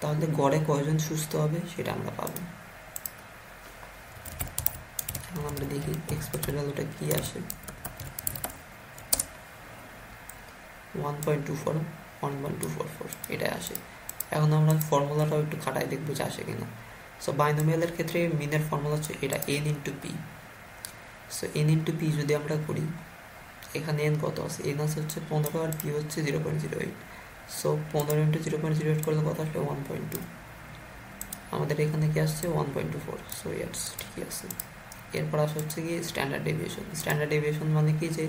তাহলে গড়ে কয়জন সুস্থ হবে সেটা আমরা পাবো। এখন আমরা দেখি এক্সপেক্টেড ভ্যালুটা কী আসে। 1.24 1.244 এটাই আসে। এখন আমরা ফর্মুলাটাও একটু খাটাই দেখবো যে আসে কিনা। সো বাইনোমিয়ালের ক্ষেত্রে মিনের ফর্মুলা হচ্ছে এটা n into P. So n into P যদি আমরা করি, এখানে n কত আছে, n আছে হচ্ছে 15 আর পি হচ্ছে 0.08। সো 15 ইন্টু 0.08 করলে কত আসবে 1.2। আমাদের এখানে কি আসছে 1.24। সো ইয়াস ঠিকই আছে। এরপর আসা হচ্ছে কি স্ট্যান্ডার্ড ডেভিয়েশন। স্ট্যান্ডার্ড ডেভিয়েশন মানে কি যে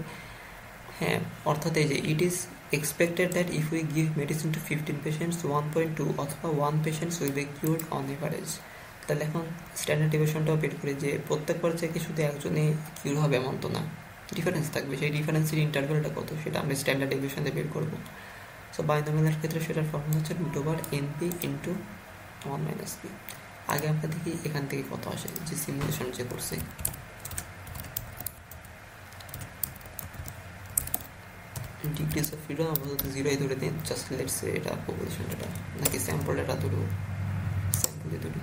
হ্যাঁ, অর্থাৎ এই যে it is expected that if we give medicine to 15 patients 1.2 অথবা 1 patients will be cured on average. তাহলে এখন স্ট্যান্ডার্ড ডেভিয়েশনটাও বের করি যে প্রত্যেকবার থেকে শুধু একজনই কিউর হবে এমন তো না, ডিফারেন্স থাকবে। সেই ডিফারেন্সের ইন্টারভ্যালটা কত সেটা আমরা স্ট্যান্ডার্ড ডেভিয়েশনে বের করবো। সো বাইনোমিয়ালের ক্ষেত্রে সেটার ফর্মুলা হচ্ছে √np ইন্টু 1 - p। আগে আমরা দেখি এখান থেকে কত আসে, যে সিমুলেশন যে করছি। ডিগ্রিজ অফ ফ্রিডম আপাতত 0 ধরে দিন, জাস্ট লেটস সে এটা পপুলেশন ডাটা নাকি স্যাম্পল ডাটা ধরবো, স্যাম্পলে ধরি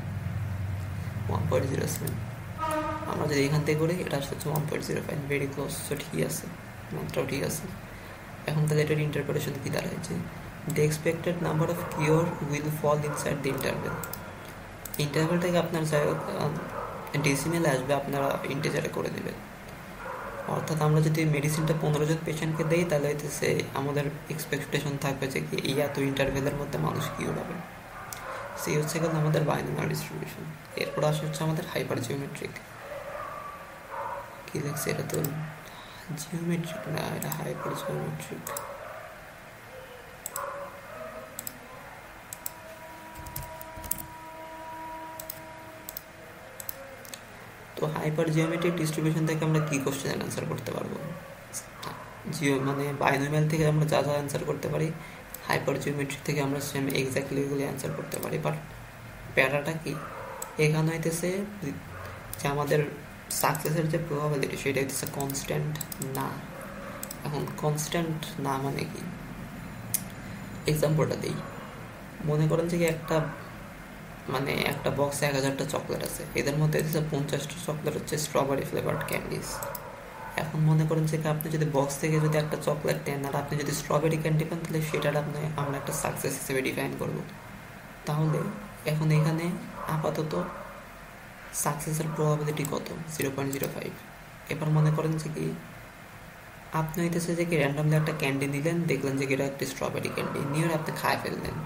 1.07। আমরা যদি এখান থেকে করি এটা হচ্ছে 1.05, ভেরি ক্লোজ। সো ঠিকই আছে, মাত্রাও ঠিক আছে। এখন তাহলে এটার ইন্টারপ্রিটেশন কি দাঁড়ায় যে the expected number of cure will fall inside the interval. Interval থেকে আপনার যাই ডেসিমেলে আসবে, আপনারা ইন্টিজারে করে দেবেন। অর্থাৎ আমরা যদি মেডিসিনটা 15 জন পেশেন্টকে দেই তাহলে হইতেছে আমাদের এক্সপেকটেশন থাকবে যে কি এই এত ইন্টারভেলের মধ্যে মানুষ কিওর হবে। সেই হচ্ছে গেল আমাদের বাইনোমিয়াল ডিস্ট্রিবিউশন। এরপর আসা হচ্ছে আমাদের হাইপার জিওমেট্রিক। কি লিখছে এটা, তো জিওমেট্রিক না, এটা হাইপার জিওমেট্রিক। তো হাইপার জিওমেট্রিক ডিস্ট্রিবিউশন থেকে আমরা কি কোশ্চেন অ্যান্সার করতে পারবো? মানে বাইনোমিয়াল থেকে আমরা যা যা অ্যান্সার করতে পারি, হাইপার জিওমেট্রিক থেকে আমরা সেম এক্স্যাক্টলি ওগুলো অ্যান্সার করতে পারি। বাট প্যারাটা কি এখানে হইতেছে যে আমাদের সাকসেসের যে প্রবাবিলিটি সেটা হইতেছে কনস্ট্যান্ট না। এখন কনস্ট্যান্ট না মানে কি, এক্সাম্পলটা দিই। মনে করেন যে একটা বক্সে 1000টা চকলেট আছে, এদের মধ্যে 50টা চকলেট হচ্ছে স্ট্রবেরি ফ্লেভার্ড ক্যান্ডিস। এখন মনে করেন যে আপনি যদি বক্স থেকে যদি একটা চকলেট নেন আর আপনি যদি স্ট্রবেরি ক্যান্ডি পান, তাহলে সেটার আমরা একটা সাকসেস হিসেবে ডিফাইন করব। তাহলে এখন এখানে আপাতত সাকসেসের প্রবাবিলিটি কত, 0.05। এবার মনে করেন যে কি আপনি হইতেছে যে কি র্যান্ডমলি একটা ক্যান্ডি নিলেন, দেখলেন যে এটা একটা স্ট্রবেরি ক্যান্ডি, নিয়ে আপনি খায় ফেললেন।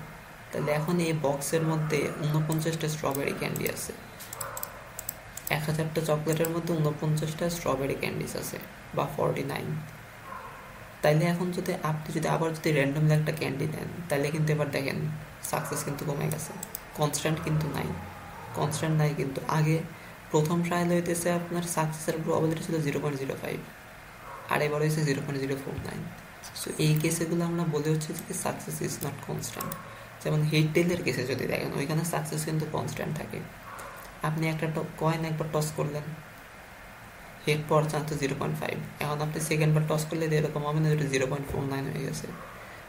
তাহলে এখন এই বক্সের মধ্যে 49টা স্ট্রবেরি ক্যান্ডি আছে। 1000টা চকলেটের মধ্যে 49টা স্ট্রবেরি ক্যান্ডিস আছে, বা 49। তাইলে এখন আপনি আবার র্যান্ডমলি একটা ক্যান্ডি নেন, তাহলে কিন্তু এবার দেখেন সাকসেস কিন্তু কমে গেছে। কনস্ট্যান্ট কিন্তু নাই, কনস্ট্যান্ট নাই। কিন্তু আগে প্রথম ট্রায়াল হইতেছে আপনার সাকসেসের প্রবাবিলিটি ছিল 0.05, আর এবার হয়েছে 0.049। সো এই কেসেগুলো আমরা বলে হচ্ছে যে সাকসেস ইজ নট কনস্ট্যান্ট। যেমন হেড টেলের কেসে যদি দেখেন, ওইখানে সাকসেস কিন্তু কনস্ট্যান্ট থাকে। আপনি একটা কয়েন একবার টস করলেন, হেড পাওয়ার চান্স 0.5, এখন আপনি সেকেন্ডবার টস করলে এরকম হবে না, যেটা 0.49 হয়ে গেছে।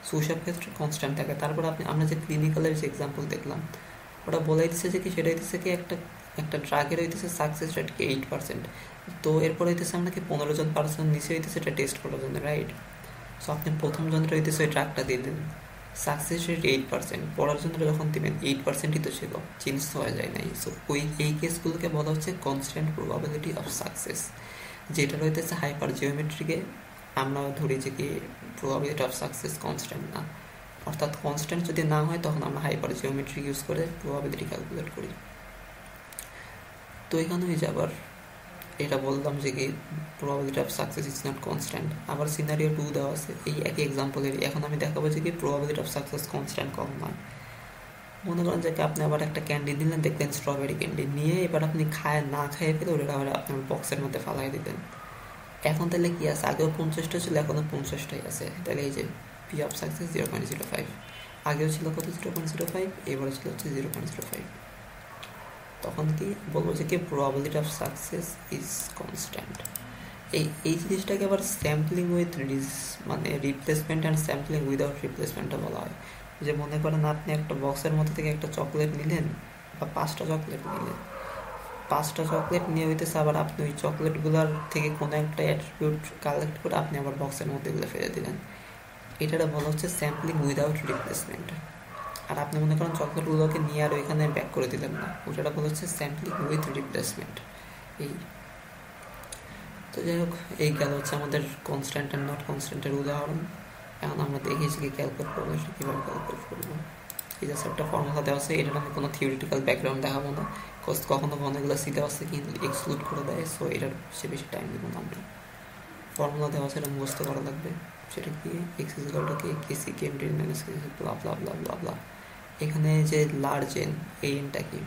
সো ওইসব ক্ষেত্রে কনস্ট্যান্ট থাকে। তারপর আমরা যে ক্লিনিক্যালের যে এক্সাম্পল দেখলাম, ওটা বলে দিচ্ছে যে কি সেটা হইতেছে কি একটা ড্রাগের হইতেছে সাকসেস রেট কি 8%। তো এরপর হইতেছে আমরা কি 15 জন পার্সন নিচে হইতেছে এটা টেস্ট করার জন্য, রাইট? সো আপনি প্রথম জনের হইতেছে ওই ড্রাগটা দিলেন, সাকসেস রেট 8%, পড়ার জন্য যখন দিবেন 8%ই তো ছিল, চেঞ্জ তো হয়ে যায় নাই। সো এই কেসগুলোকে বলা হচ্ছে কনস্ট্যান্ট প্রবাবিলিটি অফ সাকসেস। যেটা রইতেছে হাইপার জিওমেট্রিকে আমরা ধরি যে কি প্রবাবিলিটি অফ সাকসেস কনস্ট্যান্ট না। অর্থাৎ কনস্ট্যান্ট যদি না হয় তখন আমরা হাইপার জিওমেট্রি ইউজ করে প্রবাবিলিটি ক্যালকুলেট করি। তো এখানে ওই যে আবার এটা বললাম যে কি probability of success is not constant. আবার সিনারিও 2 দেওয়া আছে এই একই এক্সাম্পলেরই। এখন আমি দেখাবো যে কি প্রবাবিলিটি অফ সাকসেস কনস্ট্যান্ট কম নয়। মনে করেন যে আপনি আবার একটা ক্যান্ডি দিলেন, দেখলেন স্ট্রবেরি ক্যান্ডি, নিয়ে এবার আপনি না খাইয়ে ফেলে ওটা আবার আপনার বক্সের মধ্যে ফালাই দিলেন। এখন তাহলে কি আছে, আগেও 50টা ছিল, এখনও 50টাই আছে। তাহলে এই যে পি অফ সাকসেস 0.05, আগেও ছিল কত 0.05, এবারও ছিল হচ্ছে 0.05। তখন কি বলবো যে কি probability of success is constant. এই জিনিসটাকে আবার sampling with replacement and sampling without রিপ্লেসমেন্টটা বলা হয়। যে মনে করেন আপনি একটা বক্সের মধ্যে থেকে একটা চকলেট নিলেন বা 5টা চকলেট নিলেন, 5টা চকলেট নিয়ে হইতেছে আবার আপনি ওই চকলেটগুলোর থেকে কোনো একটা অ্যাট্রিবিউট কালেক্ট করে আপনি আবার বক্সের মধ্যে এগুলো ফেলে দিলেন। এটাটা বলা হচ্ছে স্যাম্পলিং উইদাউট রিপ্লেসমেন্ট। আর আপনি মনে করেন চকলেটগুলোকে নিয়ে আর ওইখানে ব্যাক করে দিলেন না, ওটা বলা হচ্ছে স্যাম্পলিং উইথ রিপ্লেসমেন্ট। এই তো যাই হোক, এই গেল হচ্ছে আমাদের কনস্ট্যান্ট অ্যান্ড নট কনস্ট্যান্টের উদাহরণ। এখন আমরা দেখেছি কি ক্যালকুলেট করবো, কীভাবে ক্যালকুলেট করবো। এই জাস্ট একটা ফর্মুলা দেওয়া আছে, এটার আমি কোনো থিওরিটিক্যাল ব্যাকগ্রাউন্ড দেখাবো না, কখনো কখনো এগুলো সি দেওয়া আছে কিন্তু এক্সক্লুড করে দেয়, সো এটার সে বেশি টাইম দেবো না আমরা। ফর্মুলা দেওয়া আছে, এটা মুখস্থ করা লাগবে। সেটা কি এক্স ইকুয়াল টু কেসি কেমটি minus KC blah blah blah blah blah. এখানে যে লার্জ এন, এই এনটা কি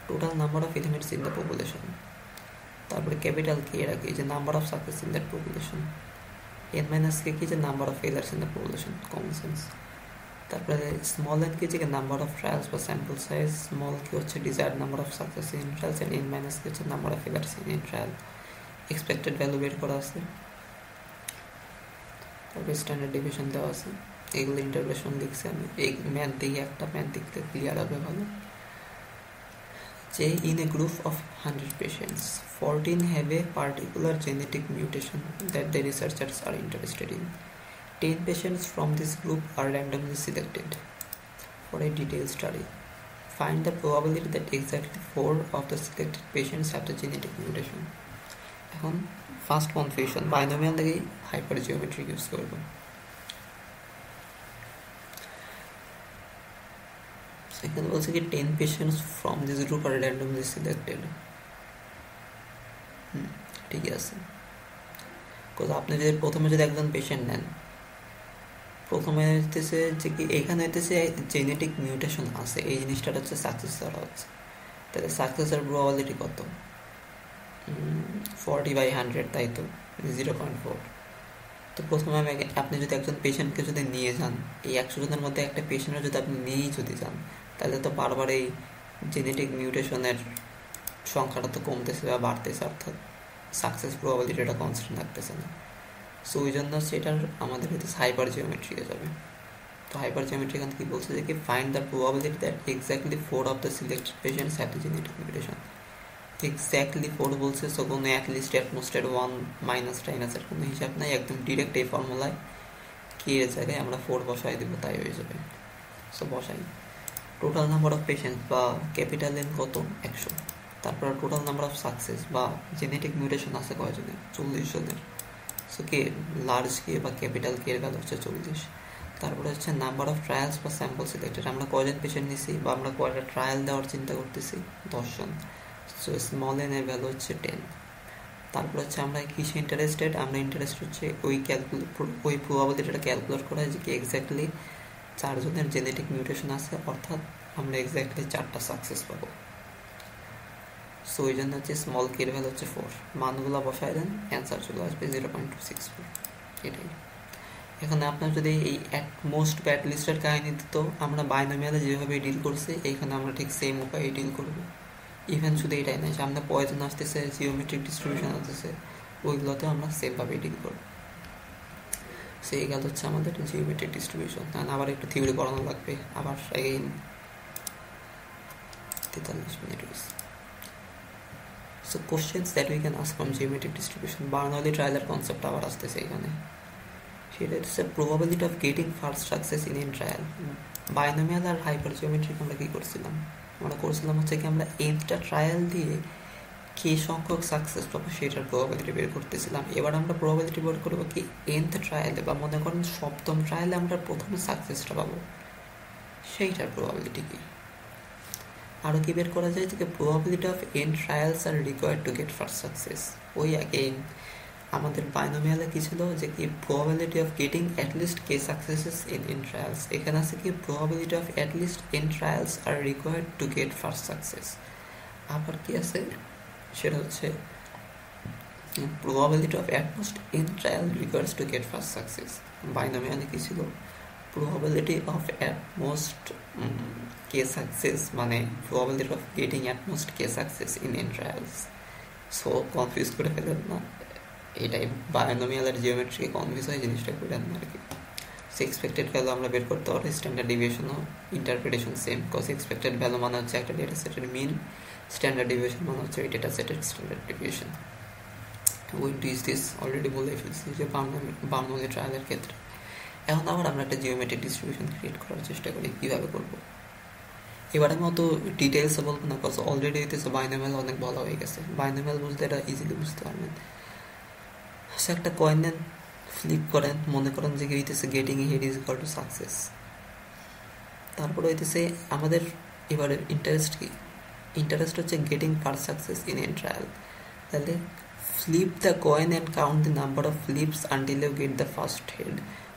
total number of elements in the population. তারপরে ক্যাপিটাল কে এরা কি যে number of success in that population. N minus K কি যে number of failures in the population, common sense. তারপরে স্মল এন কে যে নাম্বার অফ ট্রায়ালস বা স্যাম্পল সাইজ, স্মল কে হচ্ছে desired number of success in trials, and N minus K হচ্ছে number of failures in trial. Expected value বের করা আছে, তারপরে স্ট্যান্ডার্ড ডিভিশন দেওয়া আছে, এগুলো ইন্টারপ্রেশন লিখছি আমি। এই ম্যাথ দেখে একটা ম্যাথ দেখলে ক্লিয়ার হবে ভালো। যে in a group of 100 patients, 14 have a particular genetic mutation that the researchers are interested in. 10 patients from this group are randomly selected for a detailed study. Find the probability that exactly 4 of the selected patients have the genetic mutation. এখন ফার্স্ট কনফিউশন, বাইনোমিয়াল থেকেই হাইপার জিওমেট্রি ইউজ করব। এখানে বলছে কি 10 patients from this group are randomly selected. ঠিক আছে, বিকজ আপনি যদি প্রথমে যদি একজন পেশেন্ট নেন, প্রথমে হইতেছে যে কি এখানে হইতেছে জেনেটিক মিউটেশন আছে, এই জিনিসটা হচ্ছে সাকসেস ধরা হচ্ছে। তাহলে সাকসেসের প্রবাবিলিটি কত? 40/100, তাই তো 0.4। তো প্রথমে আপনি যদি একজন পেশেন্টকে যদি নিয়ে যান, এই 100 জনের মধ্যে একটা পেশেন্টও যদি আপনি নিয়েই যদি যান, তাহলে তো বারবার এই জেনেটিক মিউটেশনের সংখ্যাটা তো কমতেছে বা বাড়তেছে, অর্থাৎ সাকসেস প্রবাবিলিটিটা কনস্ট্যান্ট থাকতেছে না। সো ওই জন্য সেটার আমাদের হয়তো হাইপার জিওমেট্রিকে যাবে। তো হাইপার জিওমেট্রি এখান থেকে বলছে যে কি find the probability that exactly 4 of the selected patients have the genetic mutation. Exactly 4 বলছে, সো কোনো অ্যাটলিস্ট অ্যাটমোস্টের 1 মাইনাস টাইনাসের কোনো হিসাব নাই, একদম ডিরেক্ট এই ফর্মুলায় কে এর জায়গায় আমরা 4 বসাই দেবো, তাই হয়ে যাবে। সো বসাই টোটাল নাম্বার অফ পেশেন্ট বা ক্যাপিটাল এন কত 100, তারপর টোটাল নাম্বার অফ সাকসেস বা জেনেটিক মিউটেশন আছে কয়জনের 40 জনের। সো কে লার্জ কে বা ক্যাপিটাল কে এর ভ্যালু হচ্ছে 40। তারপরে হচ্ছে নাম্বার অফ ট্রায়ালস বা স্যাম্পল সিলেক্টেড, আমরা কয়জন পেশেন্ট নিছি বা আমরা কয়টা ট্রায়াল দেওয়ার চিন্তা করতেছি, 10 জন। সো স্মল এন এর ভ্যালু হচ্ছে 10। তারপর হচ্ছে আমরা কিসে ইন্টারেস্টেড, আমরা ইন্টারেস্ট হচ্ছে ওই প্রবাবিলিটিটা ক্যালকুলেট করা যে কি এক্স্যাক্টলি 4 জনের জেনেটিক মিউটেশন আছে, অর্থাৎ আমরা এক্স্যাক্টলি 4টা সাকসেস পাবো। সো ওই জন্য হচ্ছে স্মল কে এর ভ্যালু হচ্ছে 4, মানগুলো বসায় দেন, অ্যান্সার চলে আসবে 0.264। এটাই। এখানে আপনার যদি এই অ্যাটমোস্ট বা অ্যাটলিস্টের কাহিনী দিত, আমরা বাইনোমিয়ালে যেভাবে ডিল করছি এইখানে আমরা ঠিক সেম উপায়ে ডিল করবো। ইভেন শুধু এটাই নয়, সামনে পয়জন আসতেছে, জিওমেট্রিক ডিস্ট্রিবিউশন আসতেছে, ওইগুলোতে আমরা সেমভাবে ডিল করবো। সেই গেল হচ্ছে আমাদের জিওমেট্রিক ডিস্ট্রিবিউশন। কারণ আবার একটু থিওরি পড়ানো লাগবে, আবার এগেইন 43 মিনিট হয়েছে। So questions that we can ask from geometric distribution, Bernoulli ট্রায়ালের কনসেপ্ট আবার আসতেছে এখানে। সেটা হচ্ছে probability of getting first success in N trial. Binomial আর হাইপার জিওমেট্রিক আমরা কী করছিলাম, আমরা করছিলাম হচ্ছে কি আমরা nটা ট্রায়াল দিয়ে কে সংখ্যক সাকসেস পাবো সেটার প্রবাবিলিটি বের করতেছিলাম। এবার আমরা প্রবাবিলিটি বের করবো কি nth ট্রায়ালে, বা মনে করেন 7ম ট্রায়ালে আমরা প্রথমে সাকসেসটা পাবো, সেইটার প্রবাবিলিটি কি। আরও কি বের করা যায় যে probability of n trials are required to get first success. ওই অ্যাগেইন আমাদের বাইনোমিয়ালে কি ছিল যে কি probability of getting at least K successes in trials, এখানে আছে কি probability of at least n trials are required to get first success. আবার কি আছে, সেটা হচ্ছে probability of at most n trial requireds to get first success. বাইনোমিয়ালে কি ছিল probability of at most K success, মানে probability of getting at most K success in n trials. So confuse করে ফেলেন না, এটাই বায়োনোমিয়াল আর জিওমেট্রিকে কনফিউজ হয় জিনিসটা করেন না আর কি। সো এক্সপেক্টেড ভ্যালু আমরা বের করতে পারি, স্ট্যান্ডার্ড ডিভিয়েশনও interpretation same, cause expected value মানে হচ্ছে একটা ডেটা সেটের মিন, স্ট্যান্ডার্ড ডিভিয়েশন মানে হচ্ছে ওই ডেটা সেটের standard deviation. We this this already বলে ফেলছি যে বার্নৌলি ট্রায়ালের ক্ষেত্রে। এখন আবার আমরা একটা জিওমেট্রিক ডিস্ট্রিবিউশন ক্রিয়েট করার চেষ্টা করি, কীভাবে করবো। এবার আমি অত ডিটেলসে বলবো না, কজ অলরেডি হইতেছে বাইনোমিয়াল অনেক ভালো হয়ে গেছে। বাইনোমিয়াল বুঝলে এটা ইজিলি বুঝতে পারবেন। সে একটা কয়েন নেন, ফ্লিপ করেন, মনে করেন যে হইতেছে getting head is equal to success. তারপরে হইতেছে আমাদের এবারে ইন্টারেস্ট কি, ইন্টারেস্ট হচ্ছে getting first success in a trial. তাহলে flip the coin and count the number of flips until you get the first head.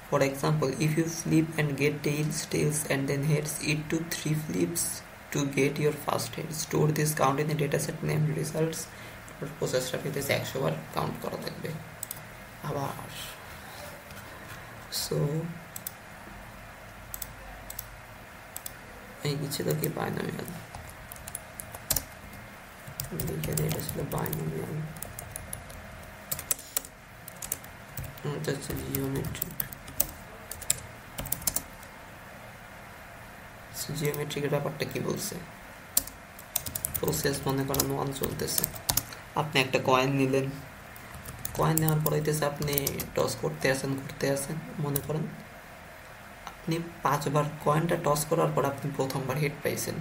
For example, if you flip and get tails and then heads, it took 3 flips to get your first head. Store this count in the dataset named results. প্রসেসটা পেতে 100 বার কাউন্ট করা থাকবে আবার। সো এই ছিল কি বাইনোমিয়াল, লিখে দিয়ে এটা ছিল বাইনোমিয়াল, এটা হচ্ছে জিওমেট্রিক। জিওমেট্রিকের ব্যাপারটা কি বলছে, প্রসেস মনে করেন 1 চলতেছে, আপনি একটা কয়েন নিলেন, কয়েন নেওয়ার পর হইতেছে আপনি টস করতে আছেন, মনে করেন আপনি 5 বার কয়েনটা টস করার পর আপনি প্রথমবার হেড পাইছেন,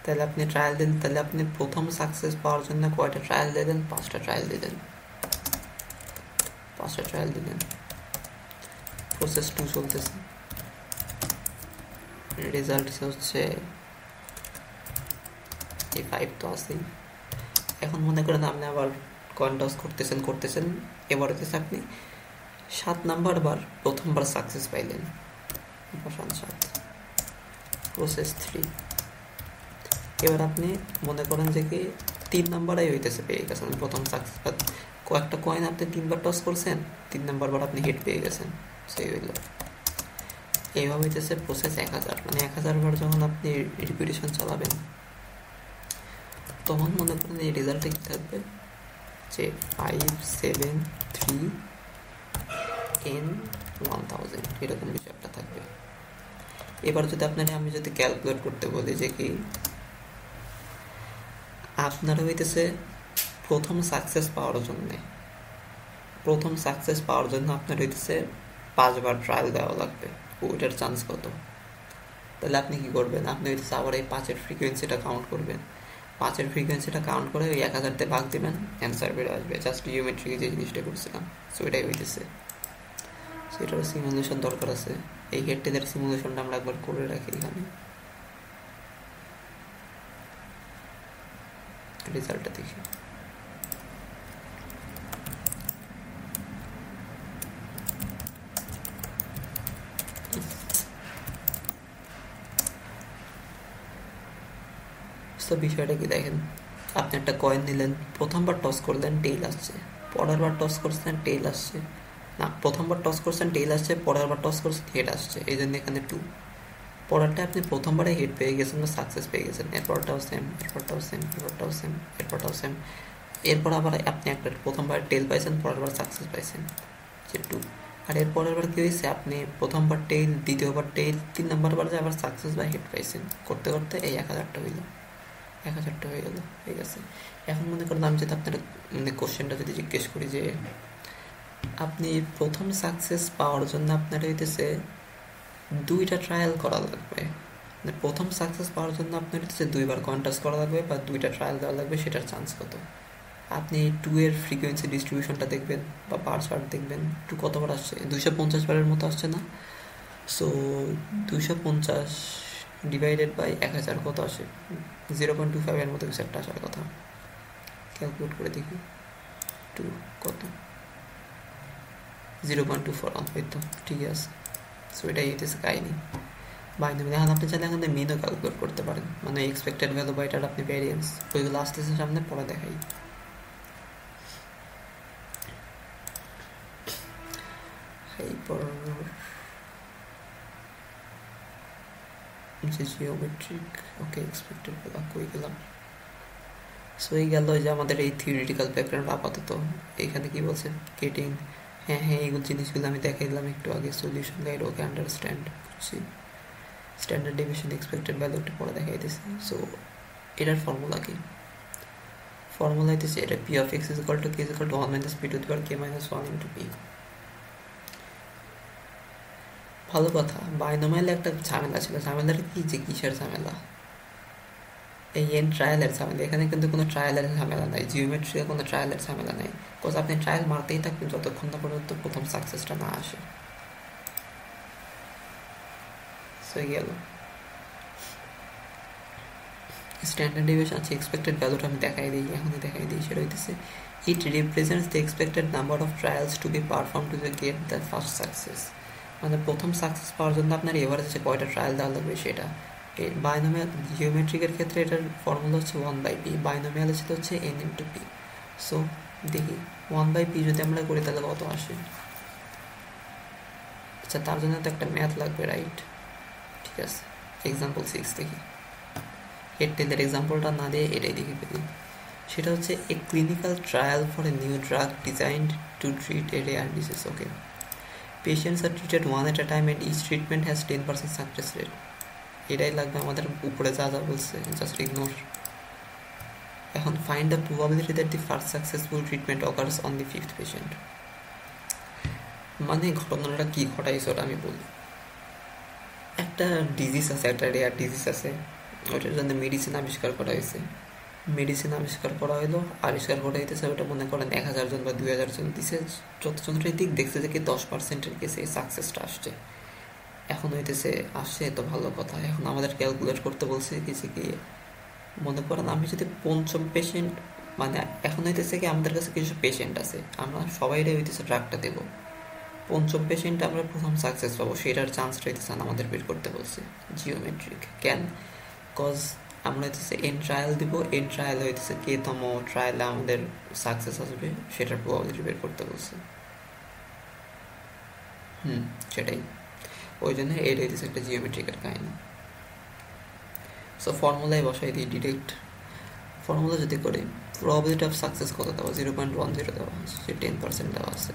তাহলে আপনি ট্রায়াল দিন, তাহলে আপনি প্রথম সাকসেস পাওয়ার জন্য কয়টা ট্রায়াল দিলেন, 5টা ট্রায়াল দিলেন, 5টা ট্রায়াল দিলেন। প্রসেস 2 চলতেছে, রেজাল্ট হচ্ছে এই 5 তো আছেই। এখন মনে করেন আপনি আবার কয়েন টস করতেছেন, এবার হচ্ছে আপনি 7 নাম্বার বার প্রথমবার সাকসেস পাইলেন, 7। প্রসেস 3, এবার আপনি মনে করেন যে কি 3 নাম্বারেই হইতেছে পেয়ে গেছেন প্রথম সাকসেস, কয়েকটা কয়েন আপনি 3বার টস করছেন, 3 নাম্বার বার আপনি হেড পেয়ে গেছেন, সেই হইল। এইভাবে হইতেছে প্রসেস 1000, মানে 1000 বার যখন আপনি রিপিটেশন চালাবেন তখন মনে করেন এই রেজাল্টে কি থাকবে যে 5, 7, 3 n 1000 এরকম কিছু একটা থাকবে। এবার যদি আমি যদি ক্যালকুলেট করতে বলি যে কি আপনারা হইতেছে প্রথম সাকসেস পাওয়ার জন্য আপনার হইতেছে 5 বার ট্রায়াল দেওয়া লাগবে, ওইটার চান্স কত? তাহলে আপনি কি করবেন, আপনি হইতেছে আবার এই 5-এর ফ্রিকোয়েন্সিটা কাউন্ট করবেন, 5-এর ফ্রিকোয়েন্সিটা কাউন্ট করে ওই 1000-তে ভাগ দেবেন, অ্যান্সার বেড়ে আসবে। জাস্ট জিওমেট্রিকে যে জিনিসটা করছিলাম সো এটাই হইতেছে। সো এটারও সিমুলেশন দরকার আছে, এই হেড টেলের সিমুলেশনটা আমরা একবার করে রাখি এখানে, রেজাল্টটা দেখি। তো বিষয়টা কি দেখেন, আপনি একটা কয়েন নিলেন, প্রথমবার টস করলেন টেইল আসছে, পরের বার টস করছেন টেইল আসছে, না প্রথমবার টস করছেন টেইল আসছে, পরের বার টস করছেন হেড আসছে, এই জন্য এখানে 2। পরেরটা আপনি প্রথমবারে হেড পেয়ে গেছেন বা সাকসেস পেয়ে গেছেন, এরপরটাও সেম, এরপর আবার আপনি একটা প্রথমবার টেইল পাইছেন, পরের বার সাকসেস পাইছেন, যে 2। আর এরপরের বার কি হয়েছে, আপনি প্রথমবার টেইল, দ্বিতীয়বার টেইল, 3 নাম্বার বার যে আবার সাকসেস বা হেড পাইছেন, করতে করতে এই 1000টা হইল, 1000টা হয়ে গেল, ঠিক আছে। এখন মনে করেন আমি যদি আপনার মানে কোশ্চেনটা যদি জিজ্ঞেস করি যে আপনি প্রথম সাকসেস পাওয়ার জন্য আপনার হইতেছে 2টা ট্রায়াল করা লাগবে, মানে প্রথম সাকসেস পাওয়ার জন্য আপনার হচ্ছে 2 বার কন্টাস্ট করা লাগবে বা 2টা ট্রায়াল দেওয়া লাগবে, সেটার চান্স কত? আপনি 2-এর ফ্রিকোয়েন্সি ডিস্ট্রিবিউশনটা দেখবেন বা বার চার্ট দেখবেন, 2 কতবার আসছে, 250 বারের মতো আসছে না? সো 250 ডিভাইডেড বাই 1000 কত আসে, 0.25 এর মতো কিছু একটা আসার কথা। ক্যালকুলেট করে দেখি 2 কত, 0.24 হয়তো, ঠিক আছে। সো এটাই হইতেছে কাহিনি বাইনারি। এখন আপনি চাইলে এখানে মিনও ক্যালকুলেট করতে পারেন, মানে এক্সপেক্টেড ভ্যালু বা এটার আপনি ভ্যারিয়েন্স, ওইগুলো আসতেছে সামনে, পরে দেখাই। জিওমেট্রিক, ওকে, এক্সপেক্টেড ভ্যালু কই গেলাম? সো এই গেল যে আমাদের এই থিওরিটিক্যাল ব্যাকগ্রাউন্ড। আপাতত এখানে কি বলছে, গেটিং, হ্যাঁ এইগুলো জিনিসগুলো আমি দেখাই দিলাম একটু আগে, সলিউশন গাইড, ওকে আন্ডারস্ট্যান্ড করছি, স্ট্যান্ডার্ড ডেভিয়েশন, এক্সপেক্টেড ভ্যালু একটু পরে দেখাই দিয়েছে। সো এটার ফর্মুলা কি, ফর্মুলা হইতেছে এটা P of x is equal two K is equal to 1 - p two the power k - 1 into P. ভালো কথা, বাইনোমিয়ালে একটা ঝামেলা ছিল। ঝামেলাটা কি, যে কিসের ঝামেলা? এই এন ট্রায়ালের ঝামেলা। এখানে কিন্তু কোনো ট্রায়ালের ঝামেলা নাই, জিওমেট্রিতে কোনো ট্রায়ালের ঝামেলা নেই। বিকজ আপনি ট্রায়াল মারতেই থাকবেন যতক্ষণ না পর্যন্ত প্রথম সাকসেসটা না আসে। হয়ে গেল স্ট্যান্ডার্ড ডিভিয়েশন। আছে এক্সপেক্টেড ভ্যালুটা আমি এখনই দেখাই দিই। সেটা হইতেছে it represents the expected number of trials to be perform to get the first success. মানে প্রথম সাকসেস পাওয়ার জন্য আপনার এভারেজে কয়টা ট্রায়াল দেওয়া লাগবে সেটা। বাইনোমিয়াল জিওমেট্রিকের ক্ষেত্রে এটার ফর্মুলা হচ্ছে 1/p, বাইনোমিয়ালের সাথে হচ্ছে n into p। সো দেখি 1/p যদি আমরা করি তাহলে কত আসে। আচ্ছা, তার জন্য তো একটা ম্যাথ লাগবে, রাইট? ঠিক আছে, এক্সাম্পল 6 দেখি। এর টেলের এক্সাম্পলটা না দিয়ে এটাই দেখে ফেলি। সেটা হচ্ছে a clinical trial for a new drug designed to treat a rare disease. Okay, patients are treated one at a time and each treatment has 10% success rate. এটাই লাগবে আমাদের, উপরে যা যা বলছে জাস্ট ইগনোর। এখন find the probability that the first successful treatment occurs on the 5th patient. মানে ঘটনাটা কি ঘটাইছে ওটা আমি বলি। একটা ডিজিজ আছে, একটা রেয়ার ডিজিজ আছে, ওটার জন্য মেডিসিন আবিষ্কার করা হয়েছে। মেডিসিন আবিষ্কার করা হলো, আবিষ্কার করা হইতেছে ওটা মনে করেন 1000 জন বা 2000 জন দিছে। যতজনের দিক দেখছে যে কি 10%-এর কেসে সাকসেসটা আসছে। এখন হইতেছে আসছে তো ভালো কথা। এখন আমাদের ক্যালকুলেট করতে বলছে কিছু কি, মনে করেন আমি যদি পঞ্চম পেশেন্ট, মানে এখন হইতেছে কি আমাদের কাছে কিছু পেশেন্ট আছে, আমরা সবাইরে হইতেছে ড্রাগটা দেবো। পঞ্চম পেশেন্ট আমরা প্রথম সাকসেস পাবো, সেটার চান্সটা হইতেছে আমাদের বের করতে বলছে জিওমেট্রিক। কেন? কজ আমরা হইতেছে এন ট্রায়াল দিব, এন ট্রায়াল হইতেছে কে তম ট্রায়ালে আমাদের সাকসেস আসবে সেটার প্রবাবিলিটি বের করতে বলছে। সেটাই, ওই জন্য এটা হইতেছে একটা জিওমেট্রিকের কাহিনী। সো ফর্মুলায় বসাই দিই ডিরেক্ট। ফর্মুলা যদি করি, প্রবাবিলিটি অফ সাকসেস কত দেওয়া, 0.10 দেওয়া আছে, 10% দেওয়া আছে।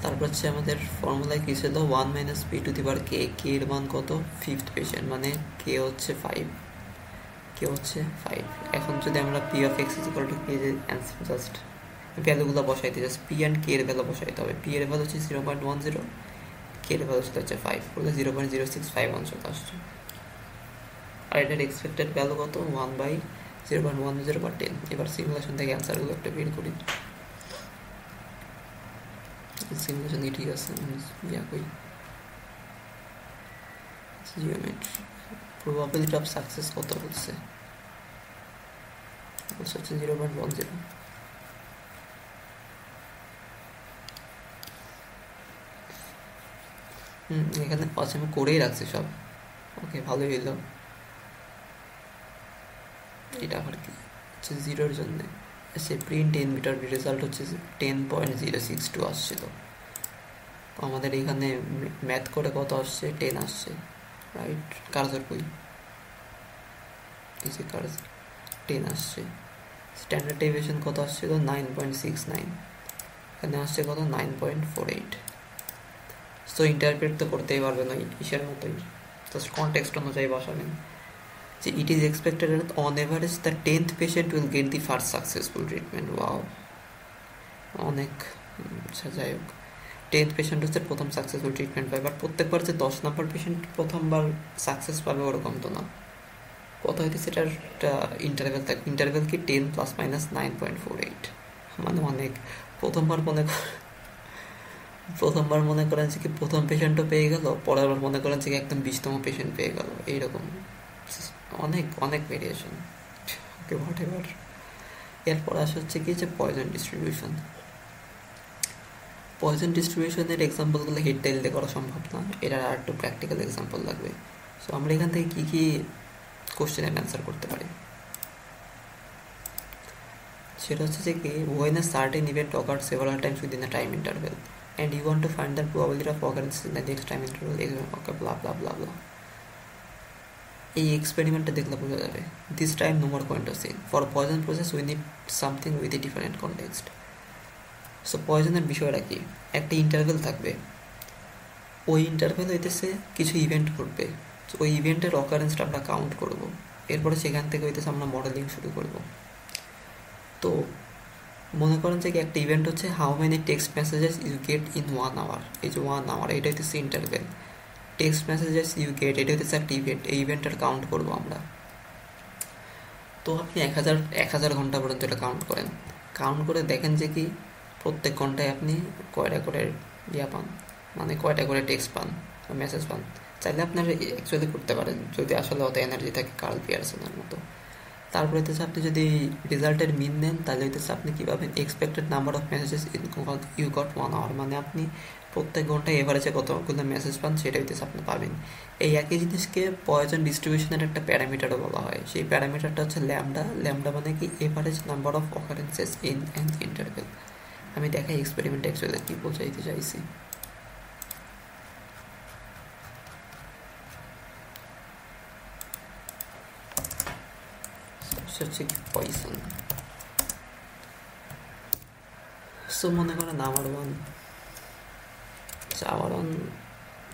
তারপর হচ্ছে আমাদের ফর্মুলায় কী ছিল, 1 - p⁴k। কে এর মান কত, 5th পেশেন্ট, মানে কে হচ্ছে 5, কে হচ্ছে 5। এখন যদি আমরা p of x = k, যে অ্যান্সার জাস্ট ভ্যালুগুলো বসাইতে, জাস্ট p অ্যান্ড k এর ভ্যালু বসাইতে হবে। p এর ভ্যালু হচ্ছে 0.10, k এর ভ্যালু হচ্ছে 5, বলে 0.065 চলে আসছে। আর এটার এক্সপেক্টেড ভ্যালু কত, 1/0.10 এবার সিমুলেশন থেকে অ্যান্সারগুলো একটা বের করি। সিমুলেশন কি ঠিক আছে, কই জিওমেট্রি। প্রবাবিলিটি অফ সাকসেস কত বলছে, হচ্ছে 0.10। এখানে আচ্ছা আমি করেই রাখছি সব। ওকে, ভালোই হইল। এটা আবার কি হচ্ছে, 0-এর জন্য সে প্রিন্ট ইন মিটার রেজাল্ট হচ্ছে 10.062 আসছিল। আমাদের এখানে ম্যাথ করে কত আসছে, 10 আসছে, রাইট? কার্সর কই, এই যে কার্সর, 10 আসছে। স্ট্যান্ডার্ড ডেভিয়েশন কত আসছিল, 9.69, এখানে আসছে কত, 9.48। সো ইন্টারপ্রেট তো করতেই পারবেন ওই ইসের মতোই, জাস্ট কনটেক্সট অনুযায়ী বসাবেন যে it is expected that on average the 10th patient will get the first successful treatment. Wow, অনেক। আচ্ছা, যাই হোক, 10th পেশেন্ট হচ্ছে প্রথম সাকসেসফুল ট্রিটমেন্ট পাবে। বাট প্রত্যেকবার যে 10 নম্বর পেশেন্ট প্রথমবার সাকসেস পাবে ওরকম তো না। কথা হইতেছে এটার একটা ইন্টারভ্যাল থাকবে। ইন্টারভ্যাল কি, 10 ± 9.48, মানে অনেক। প্রথমবার মনে করেন যে কি প্রথম পেশেন্টও পেয়ে গেল, পরের বার মনে করেন যে একদম 20তম পেশেন্ট পেয়ে গেল, এইরকম অনেক অনেক ভেরিয়েশন। Okay, what ever. এরপর আসা হচ্ছে কি, যে পয়জন ডিস্ট্রিবিউশন। পয়জন ডিস্ট্রিবিউশনের এক্সাম্পলগুলো হেড টেল দিয়ে করা সম্ভব না, এটার আর একটু প্র্যাকটিক্যাল এক্সাম্পল লাগবে। সো আমরা এখান থেকে কী কী কোশ্চেনের অ্যান্সার করতে পারি, সেটা হচ্ছে যে কি, when a certain event occurs several times within a time interval and you want to find the probability of occurrence in the next time interval, okay, blah blah blah blah. এই এক্সপেরিমেন্টটা দেখলে বোঝা যাবে। This time no more point of seen for Poisson process we need something with a different context. So পয়জনের বিষয়টা কি, একটা ইন্টারভেল থাকবে, ওই ইন্টারভেল হইতেছে কিছু ইভেন্ট ঘটবে, ওই ইভেন্টের অকারেন্সটা আমরা কাউন্ট করব, এরপরে সেখান থেকে হইতেছে আমরা মডেলিং শুরু করব। তো মনে করেন যে একটা ইভেন্ট হচ্ছে how many text messages you get in 1 hour। এই যে 1 hour, এটা হইতেছে interval. Text messages you get, এটা হচ্ছে একটা ইভেন্ট, এই ইভেন্টের কাউন্ট করবো আমরা। তো আপনি 1000 ঘন্টা পর্যন্ত এটা কাউন্ট করেন, কাউন্ট করে দেখেন যে কি প্রত্যেক ঘন্টায় আপনি কয়টা করে পান, মানে কয়টা করে টেক্সট পান বা মেসেজ পান। চাইলে আপনারা অ্যাকচুয়ালি করতে পারেন যদি আসলে অত এনার্জি থাকে কার্ল পিয়ারসনের মতো। তারপরে হচ্ছে আপনি যদি রেজাল্টের মিন নেন তাহলে হচ্ছে আপনি কী পাবেন, expected number of messages you got 1 hour, মানে আপনি প্রত্যেক ঘন্টায় এভারেজে কতগুলো মেসেজ পান সেটা হইতেছে আপনি পাবেন। এই একই জিনিসকে পয়জন ডিস্ট্রিবিউশনের একটা প্যারামিটারও বলা হয়, সেই প্যারামিটারটা হচ্ছে ল্যামডা। ল্যামডা মানে কি average number of occurrences in an interval. আমি দেখাই এক্সপেরিমেন্ট অ্যাকচুয়ালি কী বোঝাইতে চাইছি। হচ্ছে কি পয়সন। সো মনে করেন আমার ওয়ান, আমার ওয়ান,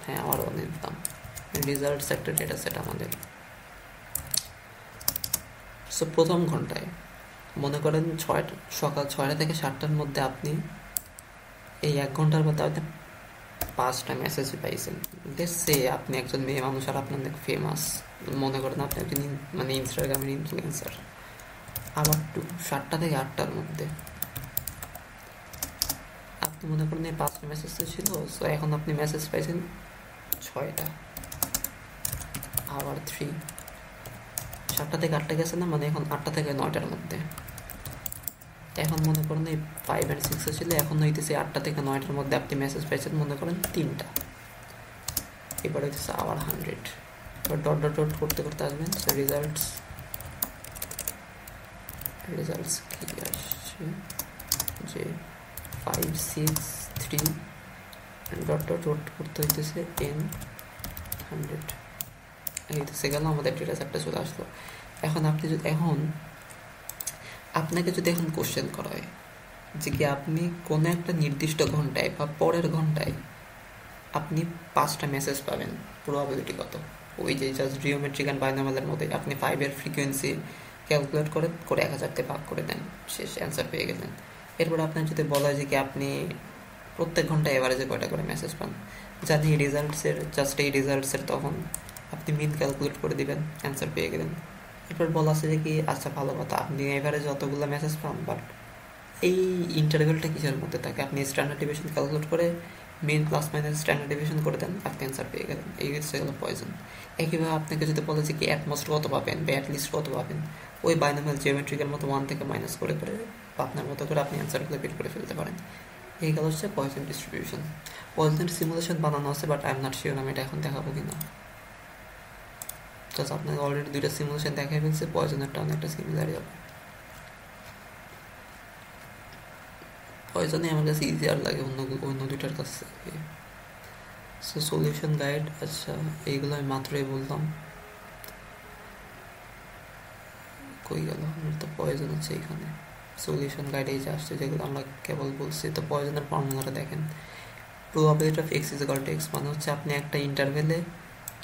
হ্যাঁ আমার ওয়ান নিতাম, রেজাল্টস একটা ডেটা সেট আমাদের। সো প্রথম ঘন্টায় মনে করেন সকাল 6টা থেকে 7টার মধ্যে আপনি এই 1 ঘন্টার মধ্যে আপনি 5টা মেসেজ পাইছেন। সে আপনি একজন মেয়ে মানুষ আর আপনার অনেক ফেমাস, মনে করেন আপনি একজন মানে ইনস্টাগ্রামের ইনফ্লুয়েন্সার। আবার 7টা থেকে 8টার মধ্যে আপনি মনে করেন এই 5টা মেসেজ তো ছিল, সো এখন আপনি মেসেজ পাইছেন 6টা। আবার 7টা থেকে 8টা গেছে না, মানে এখন 8টা থেকে 9টার মধ্যে। এখন মনে করেন এই 5 and 6 ছিল, এখন হইতেছে 8টা থেকে 9টার মধ্যে আপনি মেসেজ পাইছেন মনে করেন 3টা। এবার হইতেছে আবার 100, এবার ডট ডট ডট করতে করতে আসবেন। সো রেজাল্টস কি আসছে যে 5 6 3 ডট ডট ডট করতে হইতেছে 10 100 হইতেছে গেল, আমাদের ডেটা সেটটা চলে আসলো। এখন আপনি যদি আপনাকে যদি এখন কোশ্চেন করা হয় যে কি আপনি কোনো একটা নির্দিষ্ট ঘন্টায় বা পরের ঘন্টায় আপনি 5টা মেসেজ পাবেন, প্রবাবিলিটি কত? ওই যে জাস্ট জিওমেট্রিক অ্যান্ড বাইনোমিয়ালের মধ্যে আপনি 5-এর ফ্রিকোয়েন্সি ক্যালকুলেট করে 1000-তে ভাগ করে দেন, শেষ অ্যান্সার পেয়ে গেলেন। এরপর আপনার যদি বলা হয় যে কি আপনি প্রত্যেক ঘন্টায় এভারেজে কয়টা করে মেসেজ পান, জানি এই রেজাল্টসের তখন আপনি মিন ক্যালকুলেট করে দিবেন, অ্যান্সার পেয়ে গেলেন। এরপর বলা আছে যে কি আচ্ছা ভালো কথা, আপনি এভারেজে অতগুলো মেসেজ পান, বাট এই ইন্টারভেলটা কিসের মধ্যে থাকে, আপনি স্ট্যান্ডার্ড ডিভিশন ক্যালকুলেট করে mean plus minus standard deviation করে দেন, আপনি অ্যান্সার পেয়ে গেলেন। এই হচ্ছে গেল পয়জন। একইভাবে আপনাকে যদি বলে যে কি অ্যাটমোস্ট কত পাবেন বা অ্যাটলিস্ট কত পাবেন, ওই বাইনোমিয়াল জিওমেট্রিকের মতো 1 থেকে মাইনাস করে করে আপনার মতো করে আপনি অ্যান্সারগুলো বের করে ফেলতে পারেন। এই গেল হচ্ছে পয়জন ডিস্ট্রিবিউশন। পয়জনের সিমুলেশন বানানো আছে, but I am not sure আমি এটা এখন দেখাবো কিনা। জাস্ট আপনাকে অলরেডি 2টা সিমুলেশন দেখাই ফেলছে, পয়জনেরটা অনেকটা সিমিলারই হবে। পয়জনে আমার কাছে ইজিয়ার লাগে অন্য 2টার কাছে। সো সলিউশন গাইড, আচ্ছা এইগুলো আমি মাত্রই বললাম, কই গেল আমার তো পয়জন আছে এখানে। সলিউশন গাইড এই যে আসছে যেগুলো আমরা কেবল বলছি। তো পয়জনের ফর্মুলাটা দেখেন, probability of x is equal to x, মানে হচ্ছে আপনি একটা ইন্টারভেলে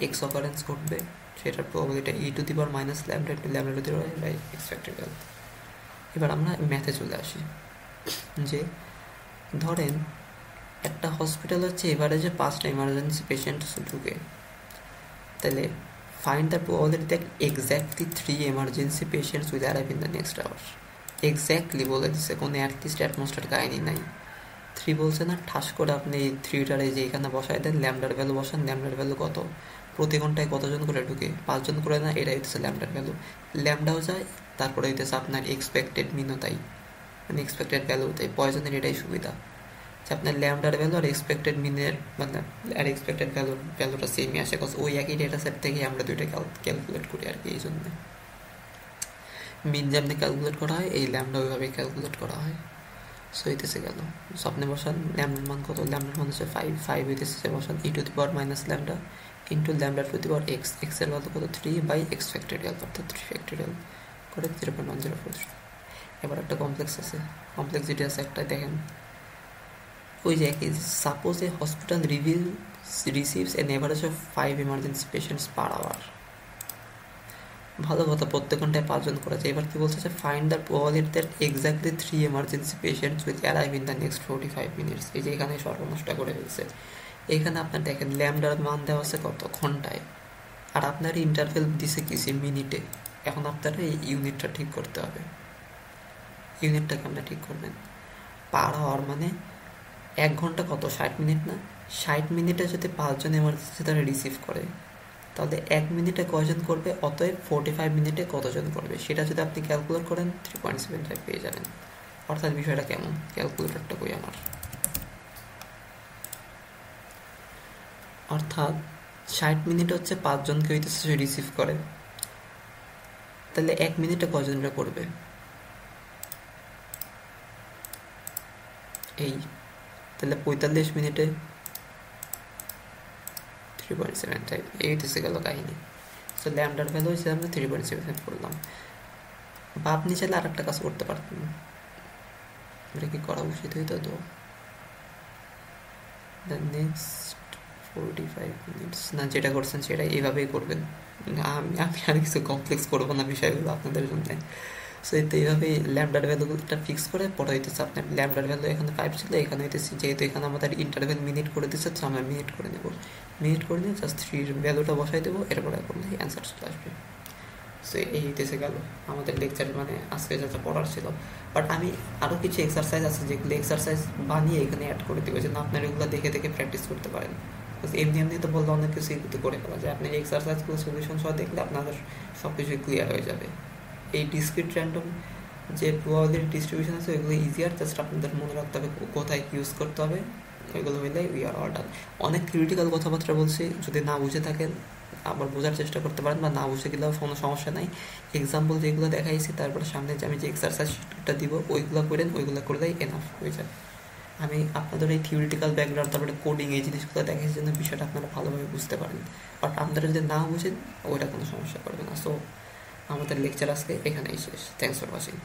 এক্স অকারেন্স ঘটবে, সেটার probability e to the power minus lambda to lambda to the power by expected value. এবার আমরা ম্যাথে চলে আসি, যে ধরেন একটা হসপিটাল হচ্ছে এভারেজে 5টা ইমার্জেন্সি পেশেন্ট ঢুকে, তাহলে find the probability that exactly 3 emergency patients will arrive in the next hour। Exactly বলে দিচ্ছে, কোনো অ্যাটলিস্ট অ্যাটমোস্টার কাহিনী নাই। 3 বলছে না, ঠাস করে আপনি এই 3টারে যে এখানে বসায় দেন, ল্যামডার ভ্যালু বসান। ল্যামডার ভ্যালু কত, প্রতি ঘন্টায় কতজন করে ঢুকে, 5 জন করে না, এটাই হচ্ছে ল্যামডার ভ্যালু। ল্যামডাও যায়, তারপরে হইতেছে আপনার এক্সপেক্টেড মিনও তাই, মানে এক্সপেক্টেড ভ্যালু তাই। পয়জনের এটাই সুবিধা যে আপনার ল্যামডার ভ্যালু আর এক্সপেক্টেড মিনের মানে আর এক্সপেক্টেড ভ্যালুটা সেমই আসে, কজ ওই একই ডেটা সেট থেকে আমরা 2টা ক্যালকুলেট করি আর কি। এই জন্য মিন যেমনি ক্যালকুলেট করা হয়, এই ল্যামডা ওইভাবে ক্যালকুলেট করা হয়। সো হইতেছে গেল, স্বপ্নে বসান ল্যামডার মান কত, ল্যামডার মান হচ্ছে 5 হইতেছে, যে বসান e to the power minus lambda into lambda to the power X, এক্সের ভ্যালু কত 3 বাই এক্স ফ্যাক্টোরিয়াল, অর্থাৎ 3 ফ্যাক্টোরিয়াল করে 0.1043। এবার একটা কমপ্লেক্স আছে, কমপ্লেক্সিটি আছে একটা, দেখেন ওই যে একই, suppose a hospital receives N average of 5 emergency patients per hour। ভালো কথা, প্রত্যেক ঘন্টায় 5 জন করেছে। এবার কি বলছে যে find the probability that exactly 3 emergency patients will arrive in the next 45 minutes। এই যে এখানে সর্বনষ্ট করে ফেলছে। এখানে আপনার দেখেন ল্যামডার মান দেওয়া আছে কত ঘন্টায়, আর আপনার ইন্টারভেল দিছে কিছু মিনিটে। এখন আপনারা এই ইউনিটটা ঠিক করতে হবে। ইউনিটটাকে আমরা ঠিক করবেন পার আওয়ার, মানে 1 ঘন্টা কত 60 মিনিট না? 60 মিনিটে যদি 5জন এমার্জেন্সি তারা রিসিভ করে, তাহলে 1 মিনিটে কয়জন করবে, অতএব 45 মিনিটে কতজন করবে, সেটা যদি আপনি ক্যালকুলেট করেন 3.75 পেয়ে যাবেন। অর্থাৎ বিষয়টা কেমন, ক্যালকুলেটরটা কই আমার। অর্থাৎ 60 মিনিট হচ্ছে 5জনকে হইতেছে সে রিসিভ করে, তাহলে 1 মিনিটে কজনরা করবে, এই তাহলে 45 মিনিটে 3.75, এই হইতেছে গেল কাহিনী। সো ল্যামডার ভ্যালু হিসেবে আমরা 3.75 করলাম। বা আপনি চাইলে আর একটা কাজ করতে পারতেন, এটা কি করা উচিত হইতো তো, দ্য নেক্সট 45 মিনিটস না, যেটা করছেন সেটা এইভাবেই করবেন। আমি আমি আর কিছু কমপ্লেক্স করবো না বিষয়গুলো আপনাদের জন্য। সো এতে এইভাবেই ল্যামডার ভ্যালুটা ফিক্স করে পরে হইতেছে আপনার ল্যামডার ভ্যালু এখানে 5 ছিল, এখানে হইতেছে যেহেতু এখানে আমাদের ইন্টারভেল মিনিট করে দিচ্ছে, তো আমরা মিনিট করে নেব। মিনিট করে নিয়ে জাস্ট 3 ভ্যালুটা বসাই দেবো, এরপরে করলে অ্যান্সার চলে আসবে। সো এই হইতেছে গেল আমাদের লেকচার, মানে আজকে যা পড়ার ছিল। বাট আমি আরও কিছু এক্সারসাইজ আছে যেগুলো এক্সারসাইজ বানিয়ে এখানে অ্যাড করে দেবো, যেন আপনারা এগুলো দেখে দেখে প্র্যাকটিস করতে পারেন। এমনি এমনি তো বললে অনেক কিছু কিন্তু করে ফেলা যায়, আপনি এক্সারসাইজগুলো সলিউশন সহ দেখলে আপনাদের সব কিছুই ক্লিয়ার হয়ে যাবে। এই ডিসক্রিট র্যান্ডম যে প্রবাবিলিটি ডিস্ট্রিবিউশন আছে ওইগুলো ইজিয়ার, জাস্ট আপনাদের মনে রাখতে হবে কোথায় ইউজ করতে হবে, ওইগুলো হইলে উই আর অল ডান। অনেক ক্রিটিক্যাল কথাবার্তা বলছি, যদি না বুঝে থাকেন আবার বোঝার চেষ্টা করতে পারেন, বা না বুঝে গেলেও কোনো সমস্যা নাই। এক্সাম্পল যেগুলো দেখাইছি তারপরে সামনে যে আমি যে এক্সারসাইজটা দিব ওইগুলো করেন, ওইগুলো করলেই এনাফ হয়ে যাবে। আমি আপনাদের এই থিওরিটিক্যাল ব্যাকগ্রাউন্ড তারপরে কোডিং এই জিনিসগুলো দেখাইছি যেন বিষয়টা আপনারা ভালোভাবে বুঝতে পারেন। বাট আপনারা যদি না বুঝেন ওইটা কোনো সমস্যা করবে না। সো আমাদের লেকচার আজকে এখানেই শেষ। Thanks for watching.